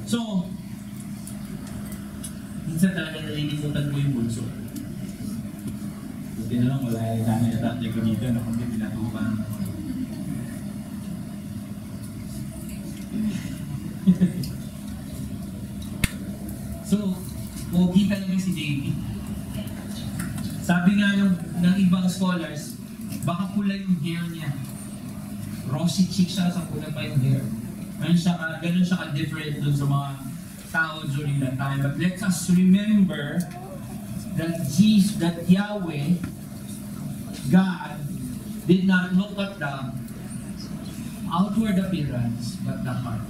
So, minsan talaga nalilimutan ko yung bunso. Buti na lang, wala yung sana yung tatay ko dito na kundi pinatupan. So, pogi talaga si David. Sabi nga ng ibang scholars, baka pula yung hair niya. Rosy cheek siya sa pula pa yung hair. Ganun siya ka-different dun sa mga tao during that time. But let us remember that Yahweh, God, did not look at the outward appearance, but the heart.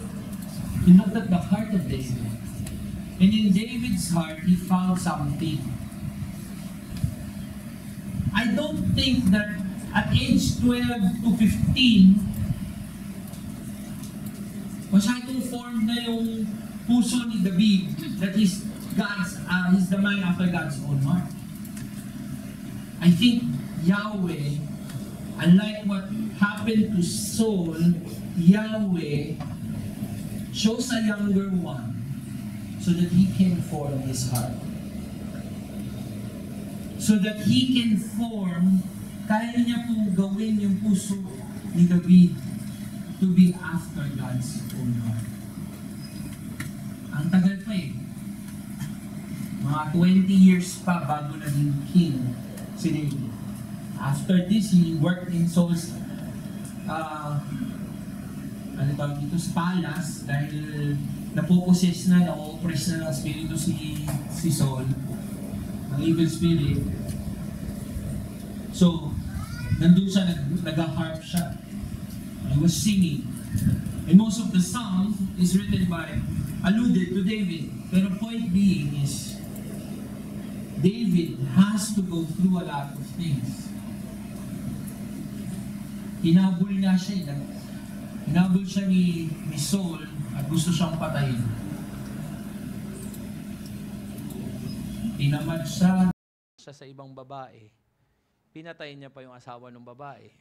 He looked at the heart of David. And in David's heart, he found something. I don't think that at age 12 to 15, masyadong formed na yung puso ni David that he's the man after God's own heart. I think Yahweh, unlike what happened to Saul, Yahweh chose a younger one so that he can form his heart. So that he can form, kaya niya pong gawin yung puso ni David to be after God's own heart. Ang tagal pa eh. Mga 20 years pa bago naging king si David. After this, he worked in Saul's sa palace dahil napoposes na, na-oppress na ng spirito si Saul, ng evil spirit. So, nandun siya, nag-harp siya. He was singing. And most of the song is written alluded to David. Pero point being is, David has to go through a lot of things. Hinabol nga siya, hinabol siya ni Saul at gusto siyang patayin. Tinamad siya sa ibang babae. Pinatayin niya pa yung asawa ng babae.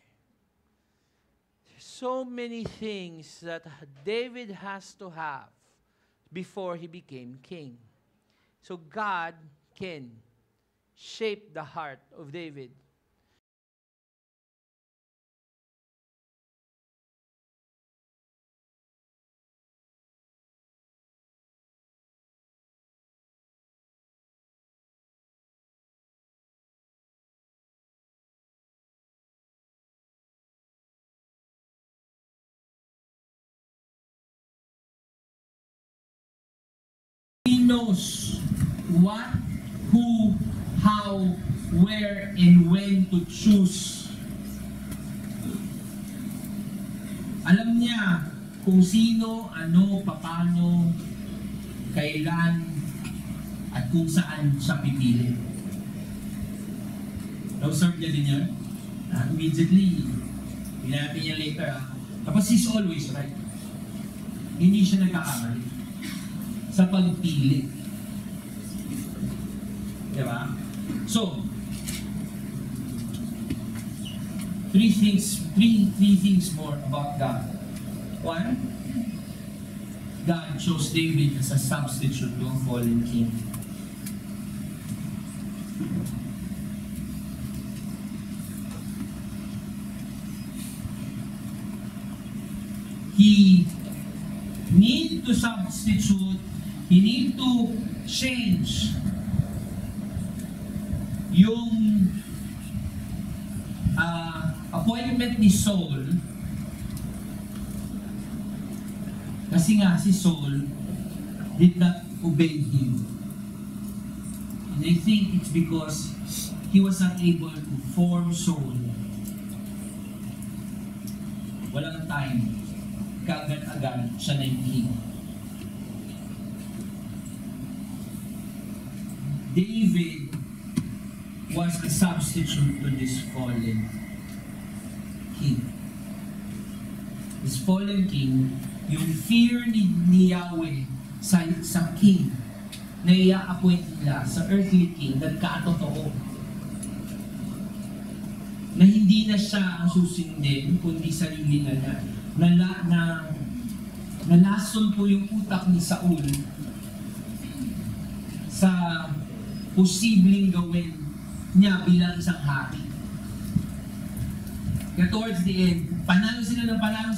So many things that David has to have before he became king. So God can shape the heart of David. He knows what, who, how, where, and when to choose. Alam niya kung sino, ano, paano, kailan, at kung saan siya pipili. Na-observe niya din yun? Immediately, natin niya later. Tapos he's always right. Hindi siya nagkakamali sa pagpili. Diba? So, three things more about God. One, God chose David as a substitute to a fallen king. He need to substitute, he need to change yung appointment ni Saul, kasi nga si Saul did not obey him. And I think it's because he was not able to form Saul. Walang time. Kagad-agad siya na yung king. David was a substitute to this fallen king. This fallen king, yung fear ni Yahweh sa king na i-appoint nila sa earthly king, nagkatotoo. Na hindi na siya ang susundin, kundi sarili na niya. Nalason po yung utak ni Saul sa posibleng gawin niya bilang isang hari. Kaya towards the end, panalo sila ng panalo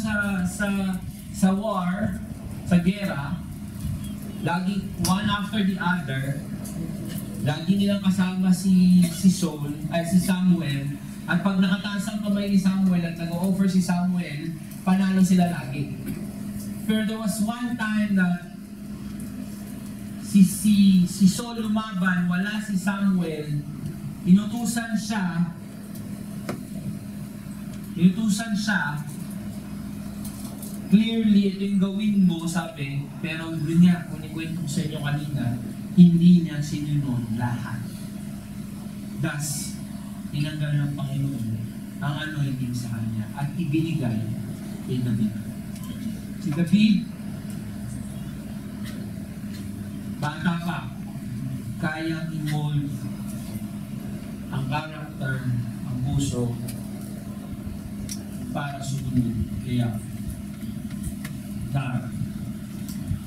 sa war, sa gera, lagi one after the other, lagi nilang kasama si Samuel, at pag nakataas ang kamay ni Samuel at nag-offer si Samuel, panalo sila lagi. Pero there was one time that si Saul lumaban, wala si Samuel, inutusan siya, clearly, ito yung gawin mo, sabi, pero yun nga, kung ikwento ko sa inyo kanina, hindi niya sinunod lahat. Thus, tinanggal ng Panginoon ang anointing sa kanya at ibinigay kay David. Si David, bata pa, kayang i-mold ang character, ang puso, para sumunod kaya God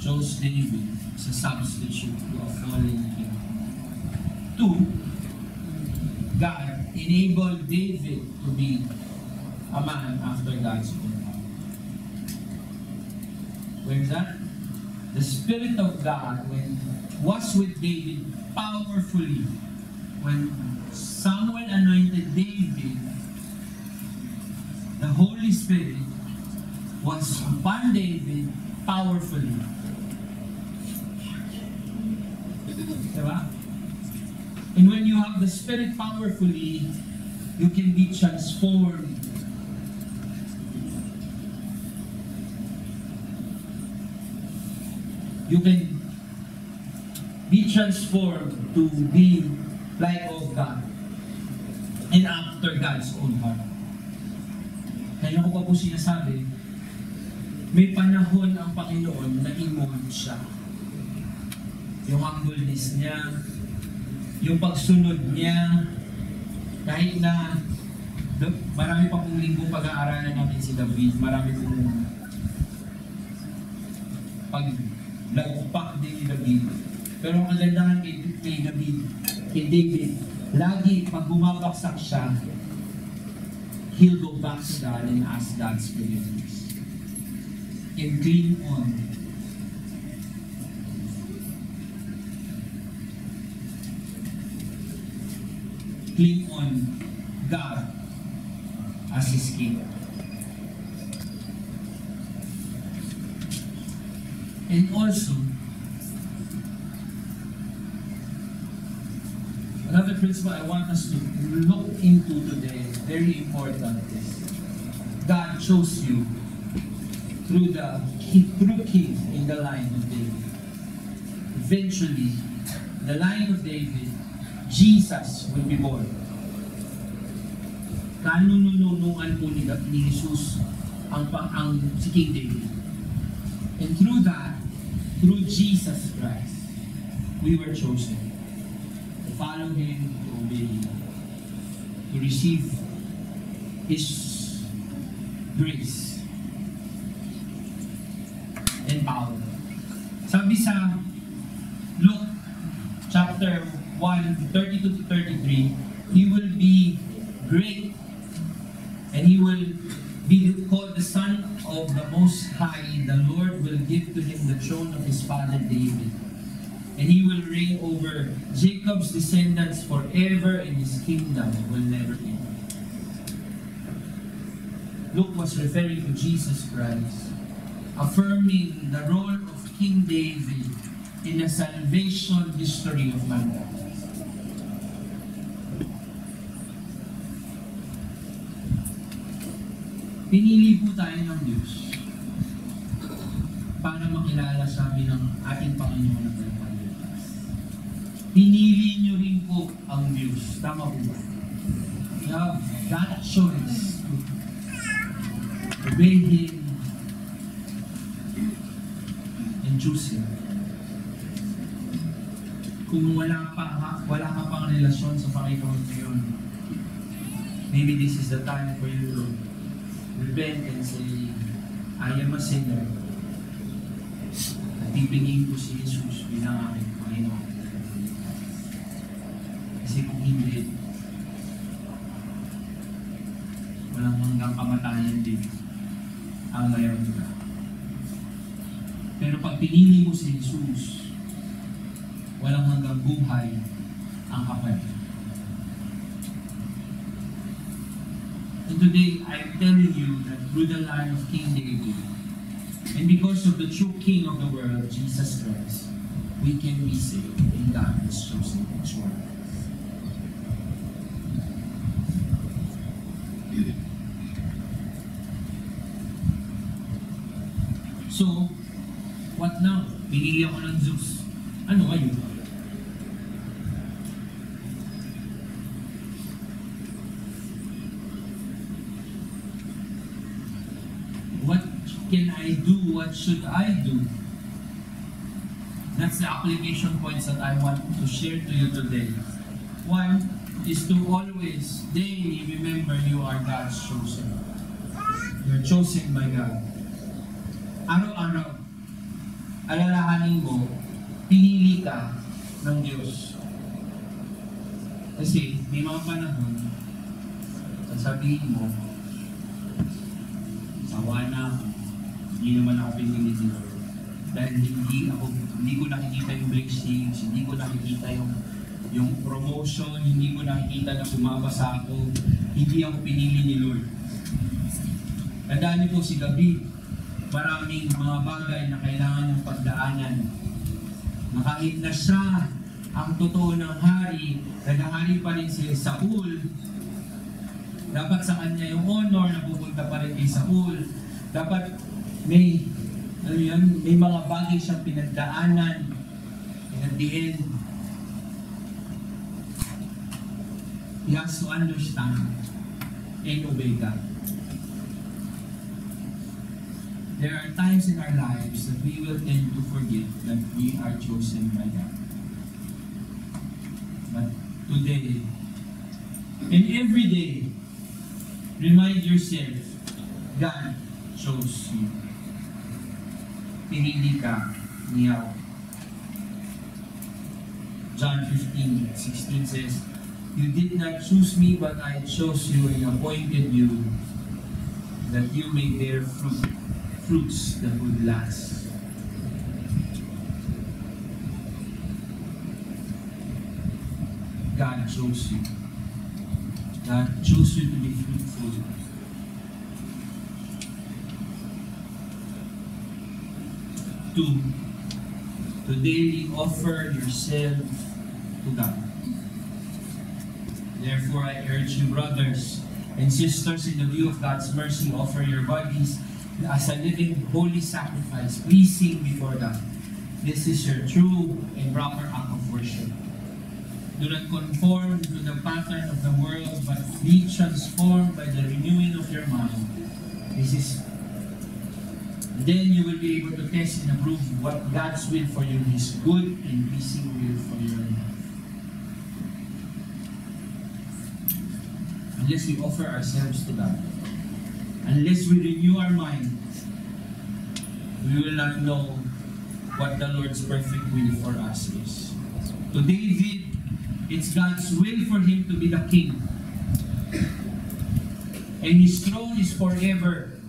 chose David as a substitute to a fallen king. 2, God enabled David to be a man after God's own heart. Where is that? The Spirit of God was with David powerfully. When Samuel anointed David, the Holy Spirit was upon David powerfully. Diba? And when you have the Spirit powerfully, you can be transformed. You can be transformed to be like of God and after God's own heart. Kaya ko pa po sinasabi, may panahon ang Panginoon na i-mold siya. Yung humbleness niya, yung pagsunod niya, kahit na marami pa pong linggo pag-aaralan natin si David, marami pong paglagpak din ni David. Pero ang kagandahan kay David, lagi pag bumabaksak siya, he'll go back to God and ask God's forgiveness. And cling on. Cling on God as His King. And also, another principle I want us to look into today, very important, is God chose you through King in the line of David. Eventually, the line of David, Jesus will be born. Kanununuan po ni Jesus ang si King David. And through that, through Jesus Christ, we were chosen to follow Him, to obey Him, to receive His grace and power. Sabi sa Luke chapter 1, 32 to 33, he will be great and he will be called the Son of the Most High. The Lord will give to him the throne of his father David. And he will reign over Jacob's descendants forever, and his kingdom will never end. Luke was referring to Jesus Christ, affirming the role of King David in the salvation history of mankind. Pinili po tayo ng Diyos para makilala sa amin ng ating Panginoon at Panginoon. Pinili niyo rin po ang Diyos. Tama po ba? You have that choice to obey Him and choose Him. Kung wala ka pang relasyon sa Panginoon ngayon, maybe this is the time for you to repent and say, I am a sinner. At pipiliin ko si Jesus bilang aking Panginoon. Kasi kung hindi, walang hanggang kamatayan din ang mayroon ka. Pero pag pinili mo si Jesus, walang hanggang buhay ang kapalit. And today, I'm telling you that through the line of King David, and because of the true King of the world, Jesus Christ, we can be saved, and God has chosen each one. So, what now? Pinili ako ng Zeus. Ano ngayon? What can I do? What should I do? That's the application points that I want to share to you today. One is to always, daily remember you are God's chosen. You're chosen by God. Araw-araw, alalahanin mo, pinili ka ng Diyos. Kasi may mga panahon, sasabihin mo, sawa na ako, hindi naman ako pinili ni Lord. Dahil hindi ko nakikita yung blessings, hindi ko nakikita yung promotion, hindi ko nakikita na bumabasa ako, hindi ako pinili ni Lord. Tandaan niyo po si David, maraming mga bagay na kailangan niyang pagdaanan. Na kahit na siya ang totoo ng hari, naghahari pa rin si Saul, dapat sa kanya yung honor na pupunta pa rin kay Saul. Dapat may mga bagay siyang pinagdaanan. And at the end, he has to understand and obey God. There are times in our lives that we will tend to forget that we are chosen by God. But today, and every day, remind yourself, God chose you. Pinili ka niya. John 15:16 says, you did not choose me, but I chose you and appointed you that you may bear fruits that would last. God chose you. God chose you to be fruitful. To daily offer yourself to God. Therefore, I urge you, brothers and sisters, in the view of God's mercy, offer your bodies as a living, holy sacrifice, pleasing before God. This is your true and proper act of worship. Do not conform to the pattern of the world, but be transformed by the renewing of your mind. Then you will be able to test and approve what God's will for you is, good and pleasing will for your life. Unless we offer ourselves to God, unless we renew our mind, we will not know what the Lord's perfect will for us is. To David, it's God's will for him to be the king. And his throne is forever.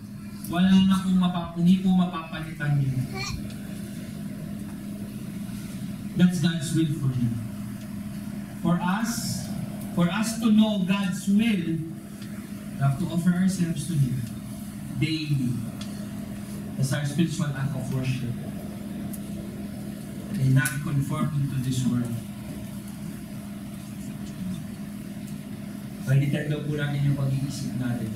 Wala na kung hindi po mapapalitan yun. That's God's will for him. For us to know God's will, we have to offer ourselves to Him daily. That's our spiritual act of worship. And not conforming to this world. Palitan daw po natin yung pag-iisip natin.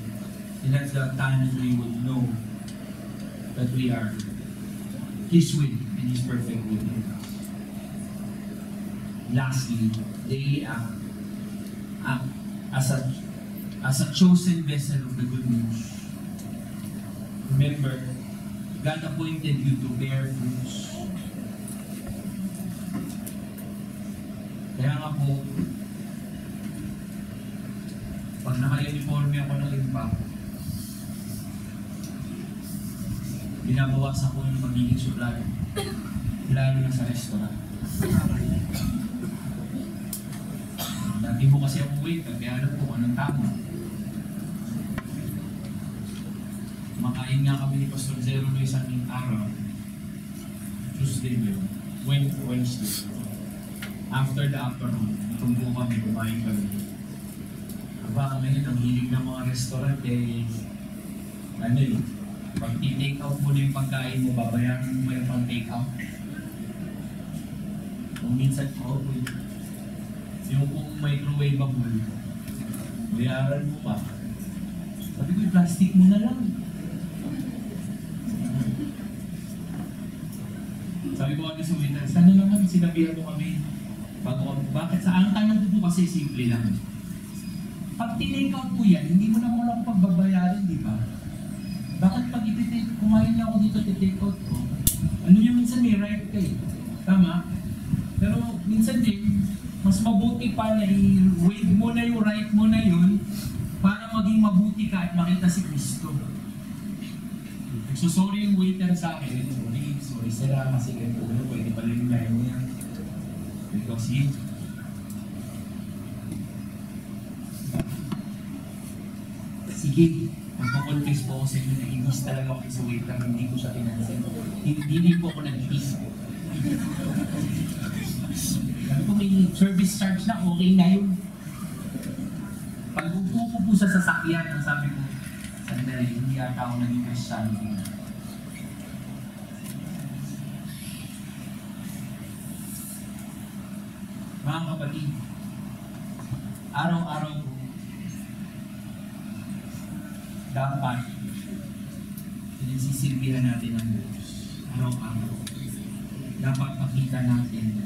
And that's the time that we would know that we are His will and His perfect will in us. Lastly, daily act as a chosen vessel of the good news. Remember, God appointed you to bear fruits. Kaya nga po, pag naka-uniforme ako ng impact, binabawasan ko yung magiging suplado, lalo na sa restaurant. Dati mo kasi ako waiter, kaya alam ko anong tama. Makain nga kami ni Pastor Zero Luis ang araw. Tuesday yun. Wednesday. After the afternoon, tumbo kami, kumain kami. Aba, ngayon, ang hilig ng mga restaurant pag i-take out mo na yung pagkain mo, babayaran mo yung pang-take out. Kung minsan ko, yung kung microwavable, bayaran mo pa. Sabi ko, plastic mo na lang. Sabi ko kami sa waiter, sana naman sinabihan mo kami. Bakit sa ang tanong ko po kasi simple lang. Pag tinake out mo yan, hindi mo na muna ako pagbabayaran, di ba? Bakit pag kumain na ako dito, titake out ko? Ano yung minsan may right ka eh. Tama? Pero minsan din, mas mabuti pa na i-waive mo na yung right mo na yun para maging mabuti ka at makita si Kristo. Nagsusorry yung waiter sa akin. Sorry sir, kasi ganito ulo, pwede pala yung line niya. Kasi sige, magpakonfess po ako sa inyo na inis talaga ako sa waiter, hindi ko siya pinansin. Hindi po ako nag-inis. Kung may service charge na, okay na yun. Pag upo ko po sa sasakyan, ang sabi ko, sandali, hindi ata ako naging Christian. Mga kapatid, araw-araw po, dapat pinagsisilbihan natin ang Diyos. Araw-araw. Dapat makita natin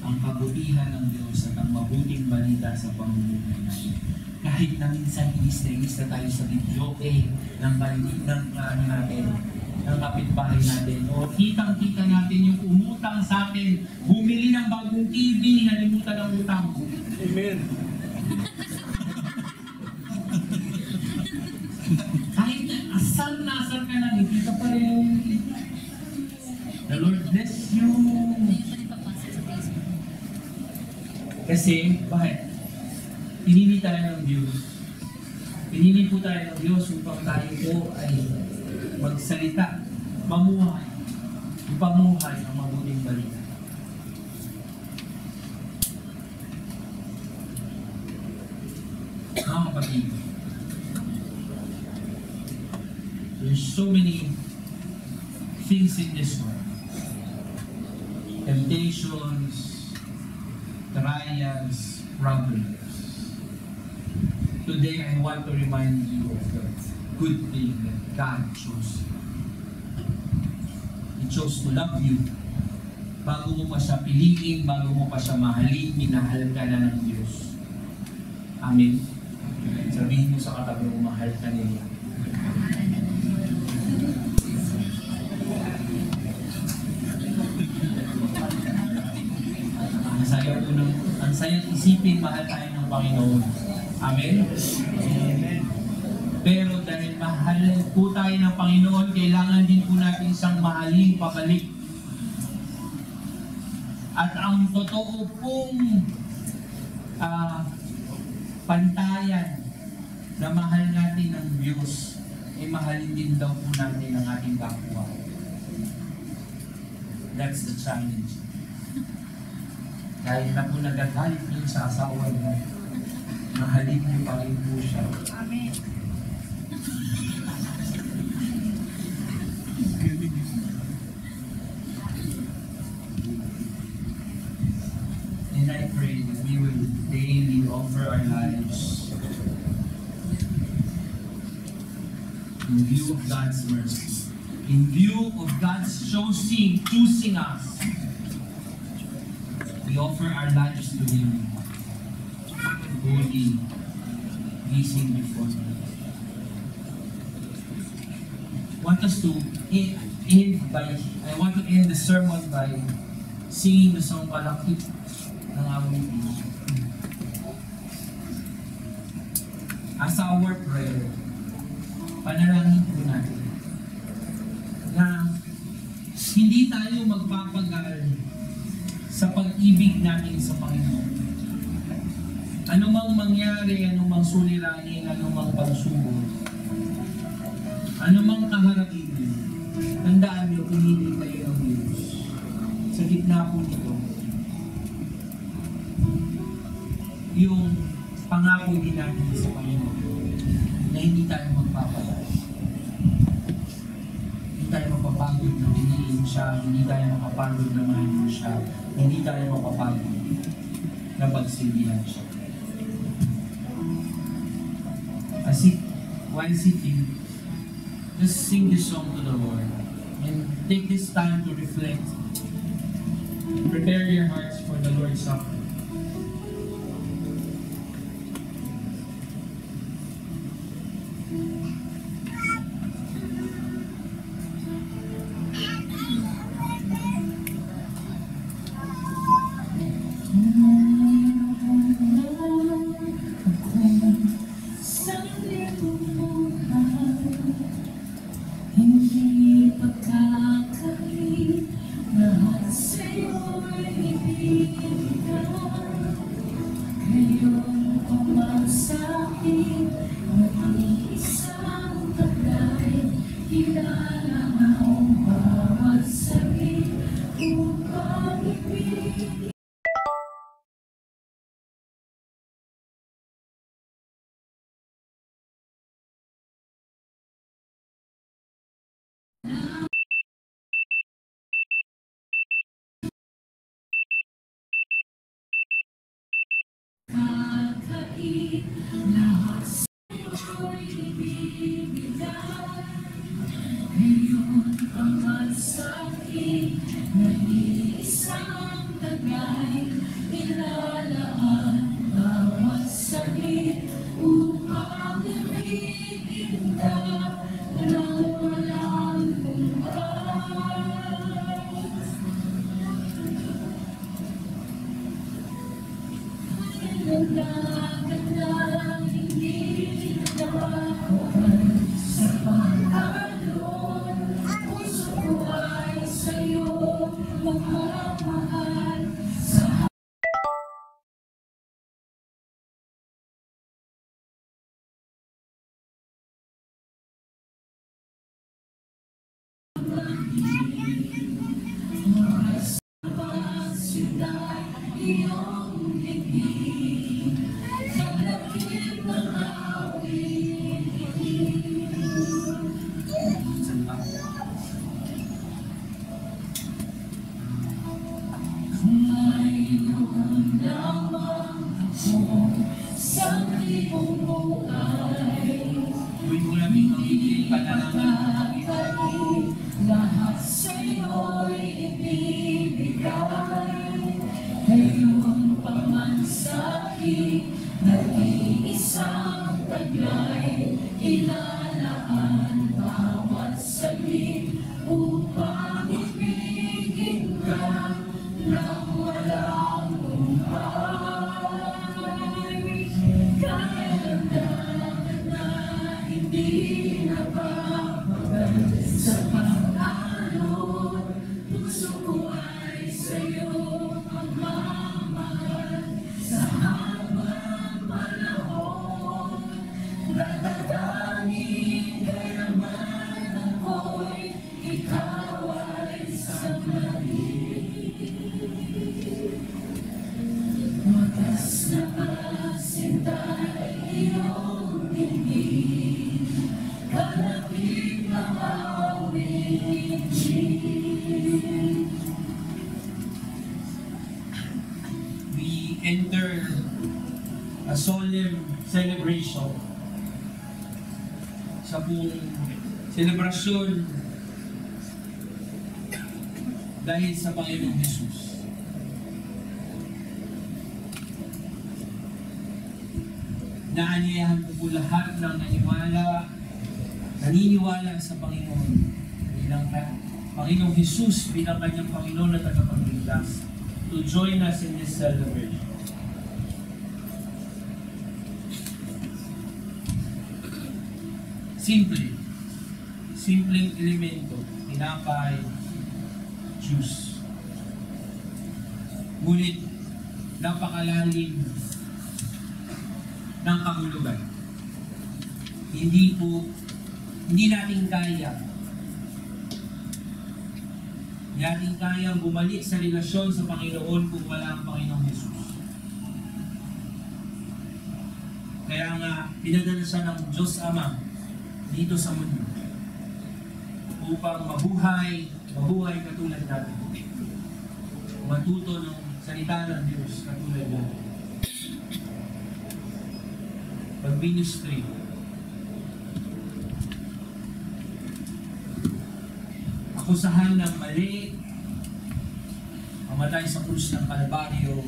ang kabutihan ng Diyos at ang mabuting balita sa pamumuhay natin. Kahit na minsan inis na tayo sa video ng balitin ng natin, ng kapitbahay natin. O kitang-kita natin yung umutang sa atin, bumili ng bagong TV, nalimutan ang utang. Amen. Kahit asal na asal ka lang, hindi ka pa rin. The Lord bless you. Kasi, bakit? Pinili tayo ng Diyos. Pinili po tayo ng Diyos upang tayo po ay magsalita, mamuhay, ipamuhay ang mabuting balita. Mga kapatid, there's so many things in this world. Temptations, trials, problems. Today, I want to remind you of the good thing that God chose. He chose to love you. Bago mo pa siya piliin, bago mo pa siya mahalin, minahal ka na ng Diyos. Amen. Sabihin mo sa katabi mo, mahal ka niya. Ang sayang isipin, mahal tayo ng Panginoon. Amen? Amen. Pero dahil mahal po tayo ng Panginoon, kailangan din po natin siyang mahalin pabalik. At ang totoo pong pantayan na mahal natin ng Diyos, ay mahalin din daw po natin ang ating kapwa. That's the challenge. Kahit na po nagagalit niyo sa asawa niyo, mahalin niyo pa rin po siya. Amen. And I pray that we will daily offer our lives in view of God's mercy, in view of God's choosing us. We offer our lives to Him, holy, pleasing before Him. I want to end the sermon by singing the song Palakip ng aming Diyos. As our prayer, panalangin po natin na hindi tayo magpapagal sa pag-ibig natin sa Panginoon. Ano mang mangyari, ano mang suliranin, ano mang pagsubok, ano mang kaharapin, tandaan niyo, pinili kayo ng Diyos. Sa gitna po nito, yung pangako din natin sa Panginoon na hindi tayo magpapagal. Hindi tayo mapapagod na piliin siya, hindi tayo mapapagod na mahalin siya, hindi tayo mapapagod na pagsilbihan siya. While sitting, just sing this song to the Lord and take this time to reflect. Prepare your hearts for the Lord's Supper. Nag-iisang taglay We enter a solemn celebration sa buong selebrasyon dahil sa Panginoong Jesus. Naanyayahan po lahat ng naniniwala sa Panginoon bilang Panginoong Jesus bilang kanyang Panginoon at tagapagligtas to join us in this celebration. Simpleng elemento, tinapay, juice. Ngunit napakalalim ng kahulugan. Hindi natin kayang bumalik sa relasyon sa Panginoon kung wala ang Panginoong Jesus. Kaya nga, pinadala siya ng Diyos Ama dito sa mundo upang mabuhay katulad natin. Matuto ng salita ng Diyos katulad natin. Pag-ministry. Akusahan ng mali, mamatay sa krus ng Kalbaryo,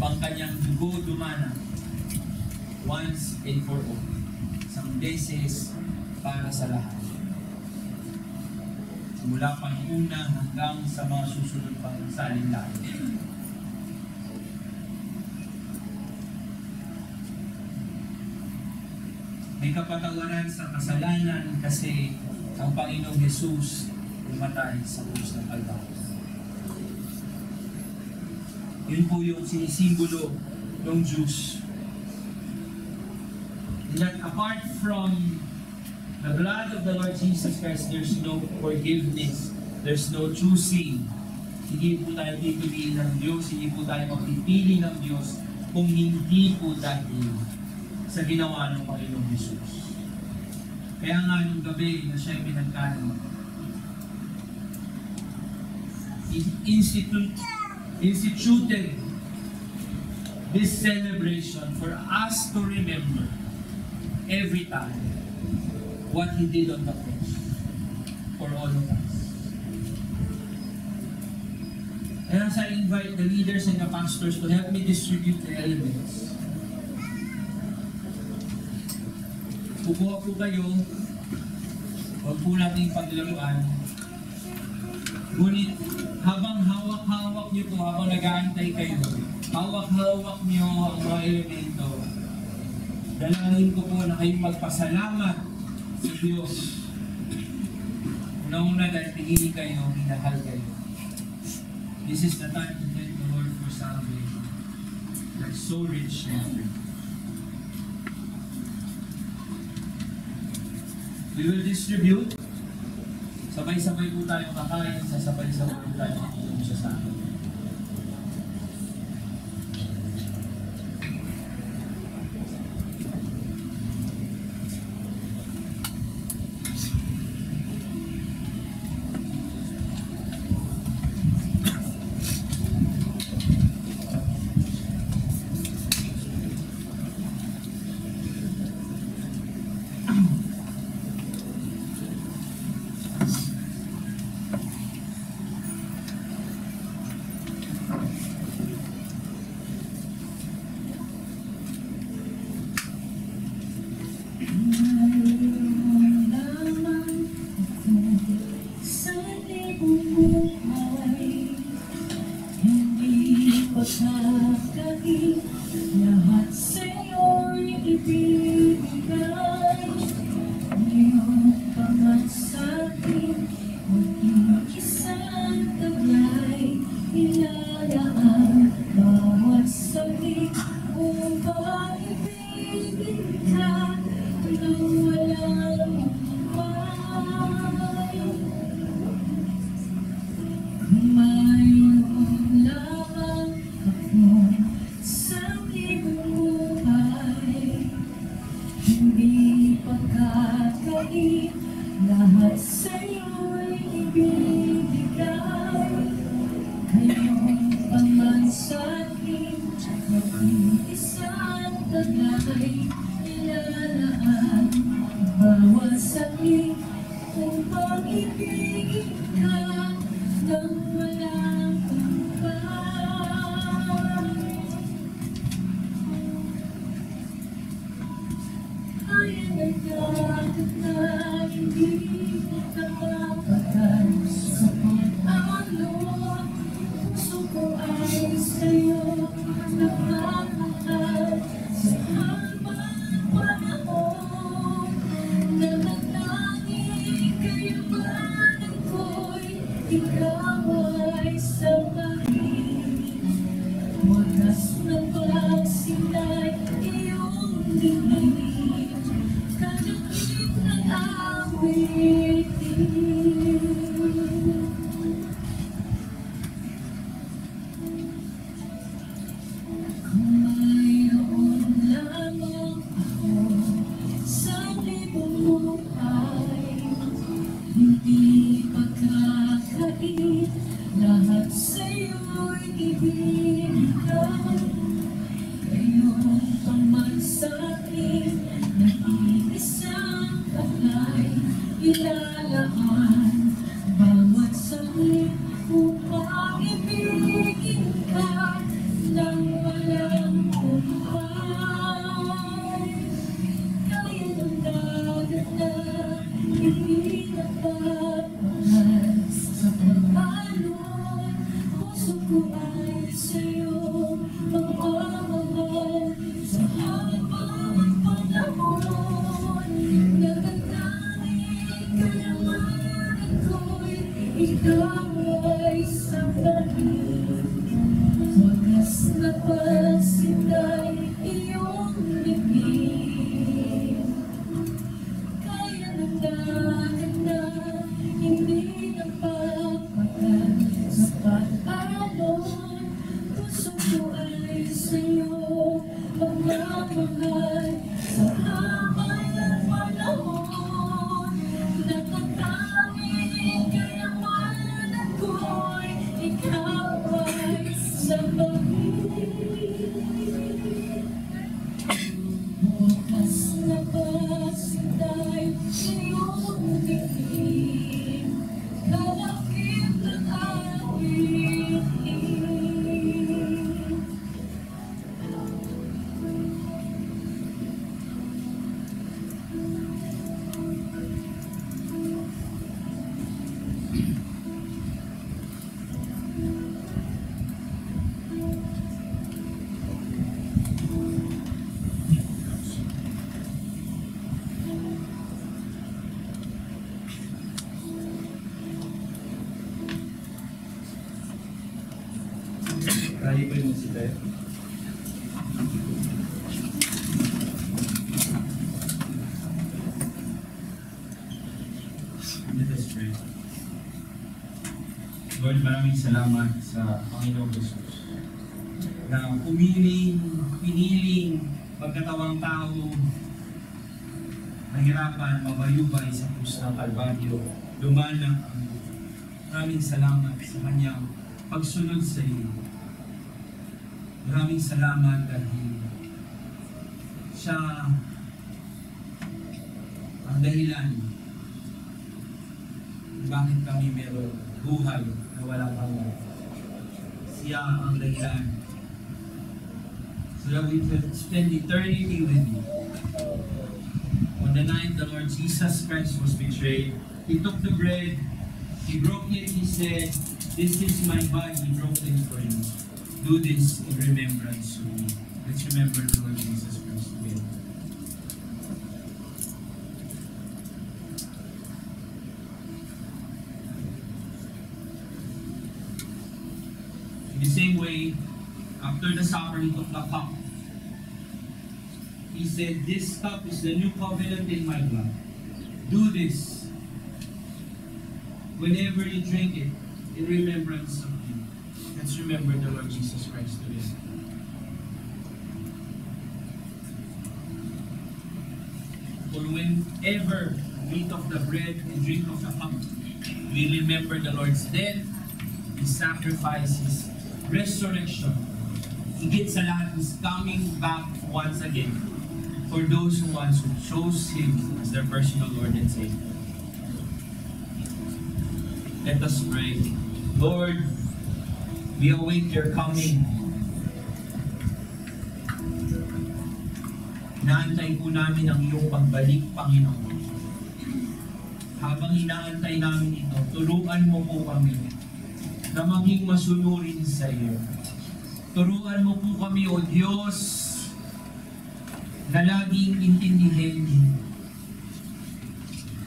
pang kanyang dugo dumana, once and for all. Isang beses para sa lahat. Mula pang una hanggang sa mga susunod pang salin-lain. May kapatawaran sa kasalanan kasi ang Panginoong Jesus umatay sa krus ng Kalbaryo. Yun po yung sinisimbolo ng Diyos. That apart from the blood of the Lord Jesus Christ, there's no forgiveness, there's no choosing. Hindi po tayo pipiliin ng Diyos, hindi po tayo magpipili ng Diyos kung hindi po dahil sa ginawa ng Panginoong Jesus. Kaya nga nung gabi na siya pinagkano, instituted this celebration for us to remember every time what He did on the cross for all of us. And as I invite the leaders and the pastors to help me distribute the elements, kukuha po kayo, huwag po natin paglaruan, ngunit habang hawak-hawak niyo po, habang nag-aantay kayo, hawak-hawak niyo ang mga elemento, dalangin ko po na kayong magpasalamat sa Diyos. Una-una dahil pinili kayo, minahal kayo. This is the time to thank the Lord for salvation. That's so rich and free. We will distribute. Sabay-sabay po tayo kakain, sasabay-sabay po tayo kakain sa akin. Lahat sa'yo'y ibibigay, iyong pamasakin, mag-iisang taglay, ilalaan bawat saglit upang ibigin ka nang walang hukay. Mayroon lamang ako sa iyong buhay, hindi pagkakait, lahat sa'yo Isang taglay ilalaan bawat sakit kung pag-ibigin ka ng walang hanggan. Kaya nagdagdag na hindi nakapagay sa pag-alon. Puso ko ay sa'yo nagmamahal sa habang panahon. Nananangin kayamanan ko'y ikaw ay sabahin. Wagas na pagsila'y iyong dinig, kalakip ng awitin. Kung mayroon lamang ako sa libong buhay, hindi pagkakait, lahat sa'yo'y ibigay. Ngayon paman sa'kin, nag-iisang taglay ilalaan bawat sakit upang ibigin ka ng walang humpay. Kaya ng dagat na hindi napapahal sa pag-alon. Puso ko ay sa'yo magmamahal sa habang panahon. Natatanging kayamanan ko'y ikaw ay sabahin. Wagas na pagsila'y iyong bibig, kaya ng dagat na hindi napapagad sa pag-alon. Puso ko ay sa'yo magmamahal sa habang panahon. Natatanging kayamanan ko'y ikaw ay sabahin. Wagas na pagsila'y iyong bibig, kalakip ng awitin. Kaya pa yung si Tayo. Let us pray. Lord, maraming salamat sa Panginoong Jesus na piniling magkatawang tao, nahirapan, mabayubay sa krus ng Kalbaryo, lumalang ang maraming salamat sa kanyang pagsunod sa iyo. Maraming salamat dahil siya ang dahilan bakit kami meron buhay na walang hanggan. Siya ang dahilan so that we could spend eternity with you. On the night the Lord Jesus Christ was betrayed, He took the bread, He broke it, He said, "This is my body broken for you. Do this in remembrance of me." Let's remember the Lord Jesus Christ together. In the same way, after the supper, He took the cup. He said, "This cup is the new covenant in my blood. Do this whenever you drink it in remembrance of me." Let's remember the Lord Jesus Christ today. For whenever we eat of the bread and drink of the cup, we remember the Lord's death, His sacrifice, His resurrection, higit sa lahat, is coming back once again for those who once chose Him as their personal Lord and Savior. Let us pray. Lord, we await Your coming. Inaantay po namin ang Iyong pagbalik, Panginoon. Habang inaantay namin ito, turuan mo po kami na maging masunurin sa iyo. Turuan mo po kami, O Diyos, na laging intindihin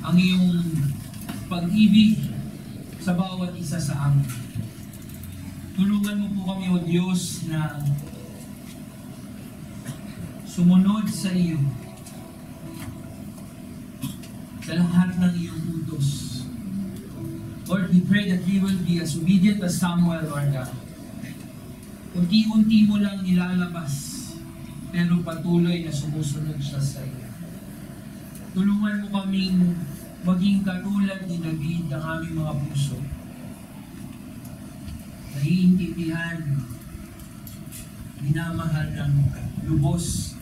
ang iyong pag-ibig sa bawat isa sa amin. Tulungan mo po kami, O Diyos, na sumunod sa iyo sa lahat ng iyong utos. Lord, we pray that we will be as obedient as Samuel, Lord God. Unti-unti mo lang nilalabas, pero patuloy na sumusunod siya sa iyo. Tulungan mo kaming maging katulad ni David ng aming mga puso. Naiintindihan, minamahal ng lubos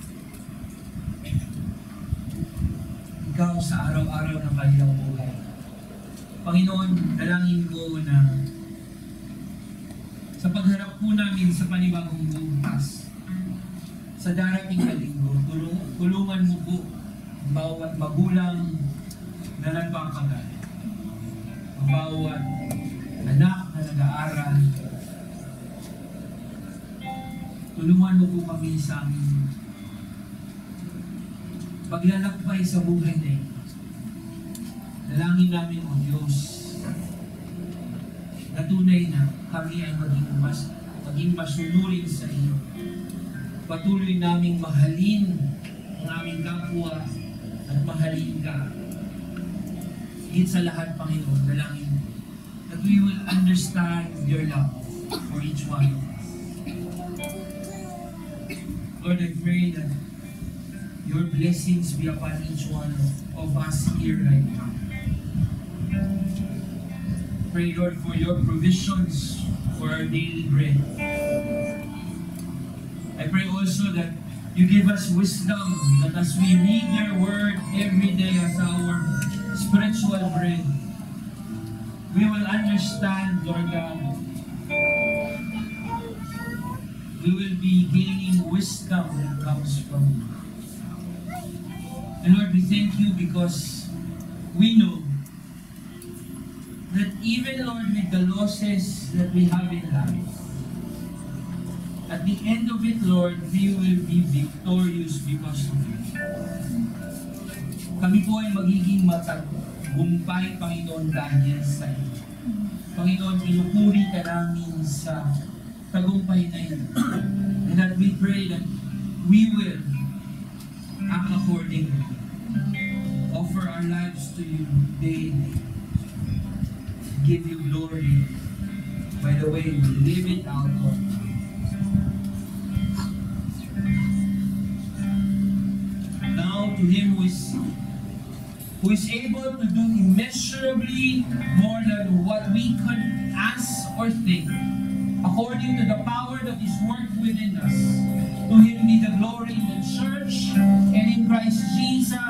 ikaw sa araw-araw ng kanilang buhay. Panginoon, dalangin ko na sa pagharap po namin sa panibagong bukas, sa darating na linggo, tulungan mo po ang bawat magulang na nagpapagal, ang bawat anak na nag-aaral. Tulungan mo po kami sa aming paglalakbay sa buhay na ito. Dalangin namin, O Diyos, na tunay na kami ay maging masunurin sa iyo. Patuloy naming mahalin ang aming kapwa at mahalin ka. Higit sa lahat, Panginoon, dalangin that we will understand your love for each one of us. Lord, I pray that your blessings be upon each one of us here right now. Pray, Lord, for your provisions for our daily bread. I pray also that you give us wisdom, that as we read your word every day as our spiritual bread, we will understand, Lord God. We will be gaining wisdom that comes from you. And Lord, we thank you because we know that even, Lord, with the losses that we have in life, at the end of it, Lord, we will be victorious because of you. Kami po ay magiging matagumpay, Panginoon, dahil sa iyo. Panginoon, pinupuri ka namin sa tagumpay na ito. And that we pray that we will act accordingly. Offer our lives to you daily. Give you glory by the way we live it out, Lord. Now to Him who is able to do immeasurably more than what we could ask or think, according to the power that is worked within us. To Him be the glory in the church and in Christ Jesus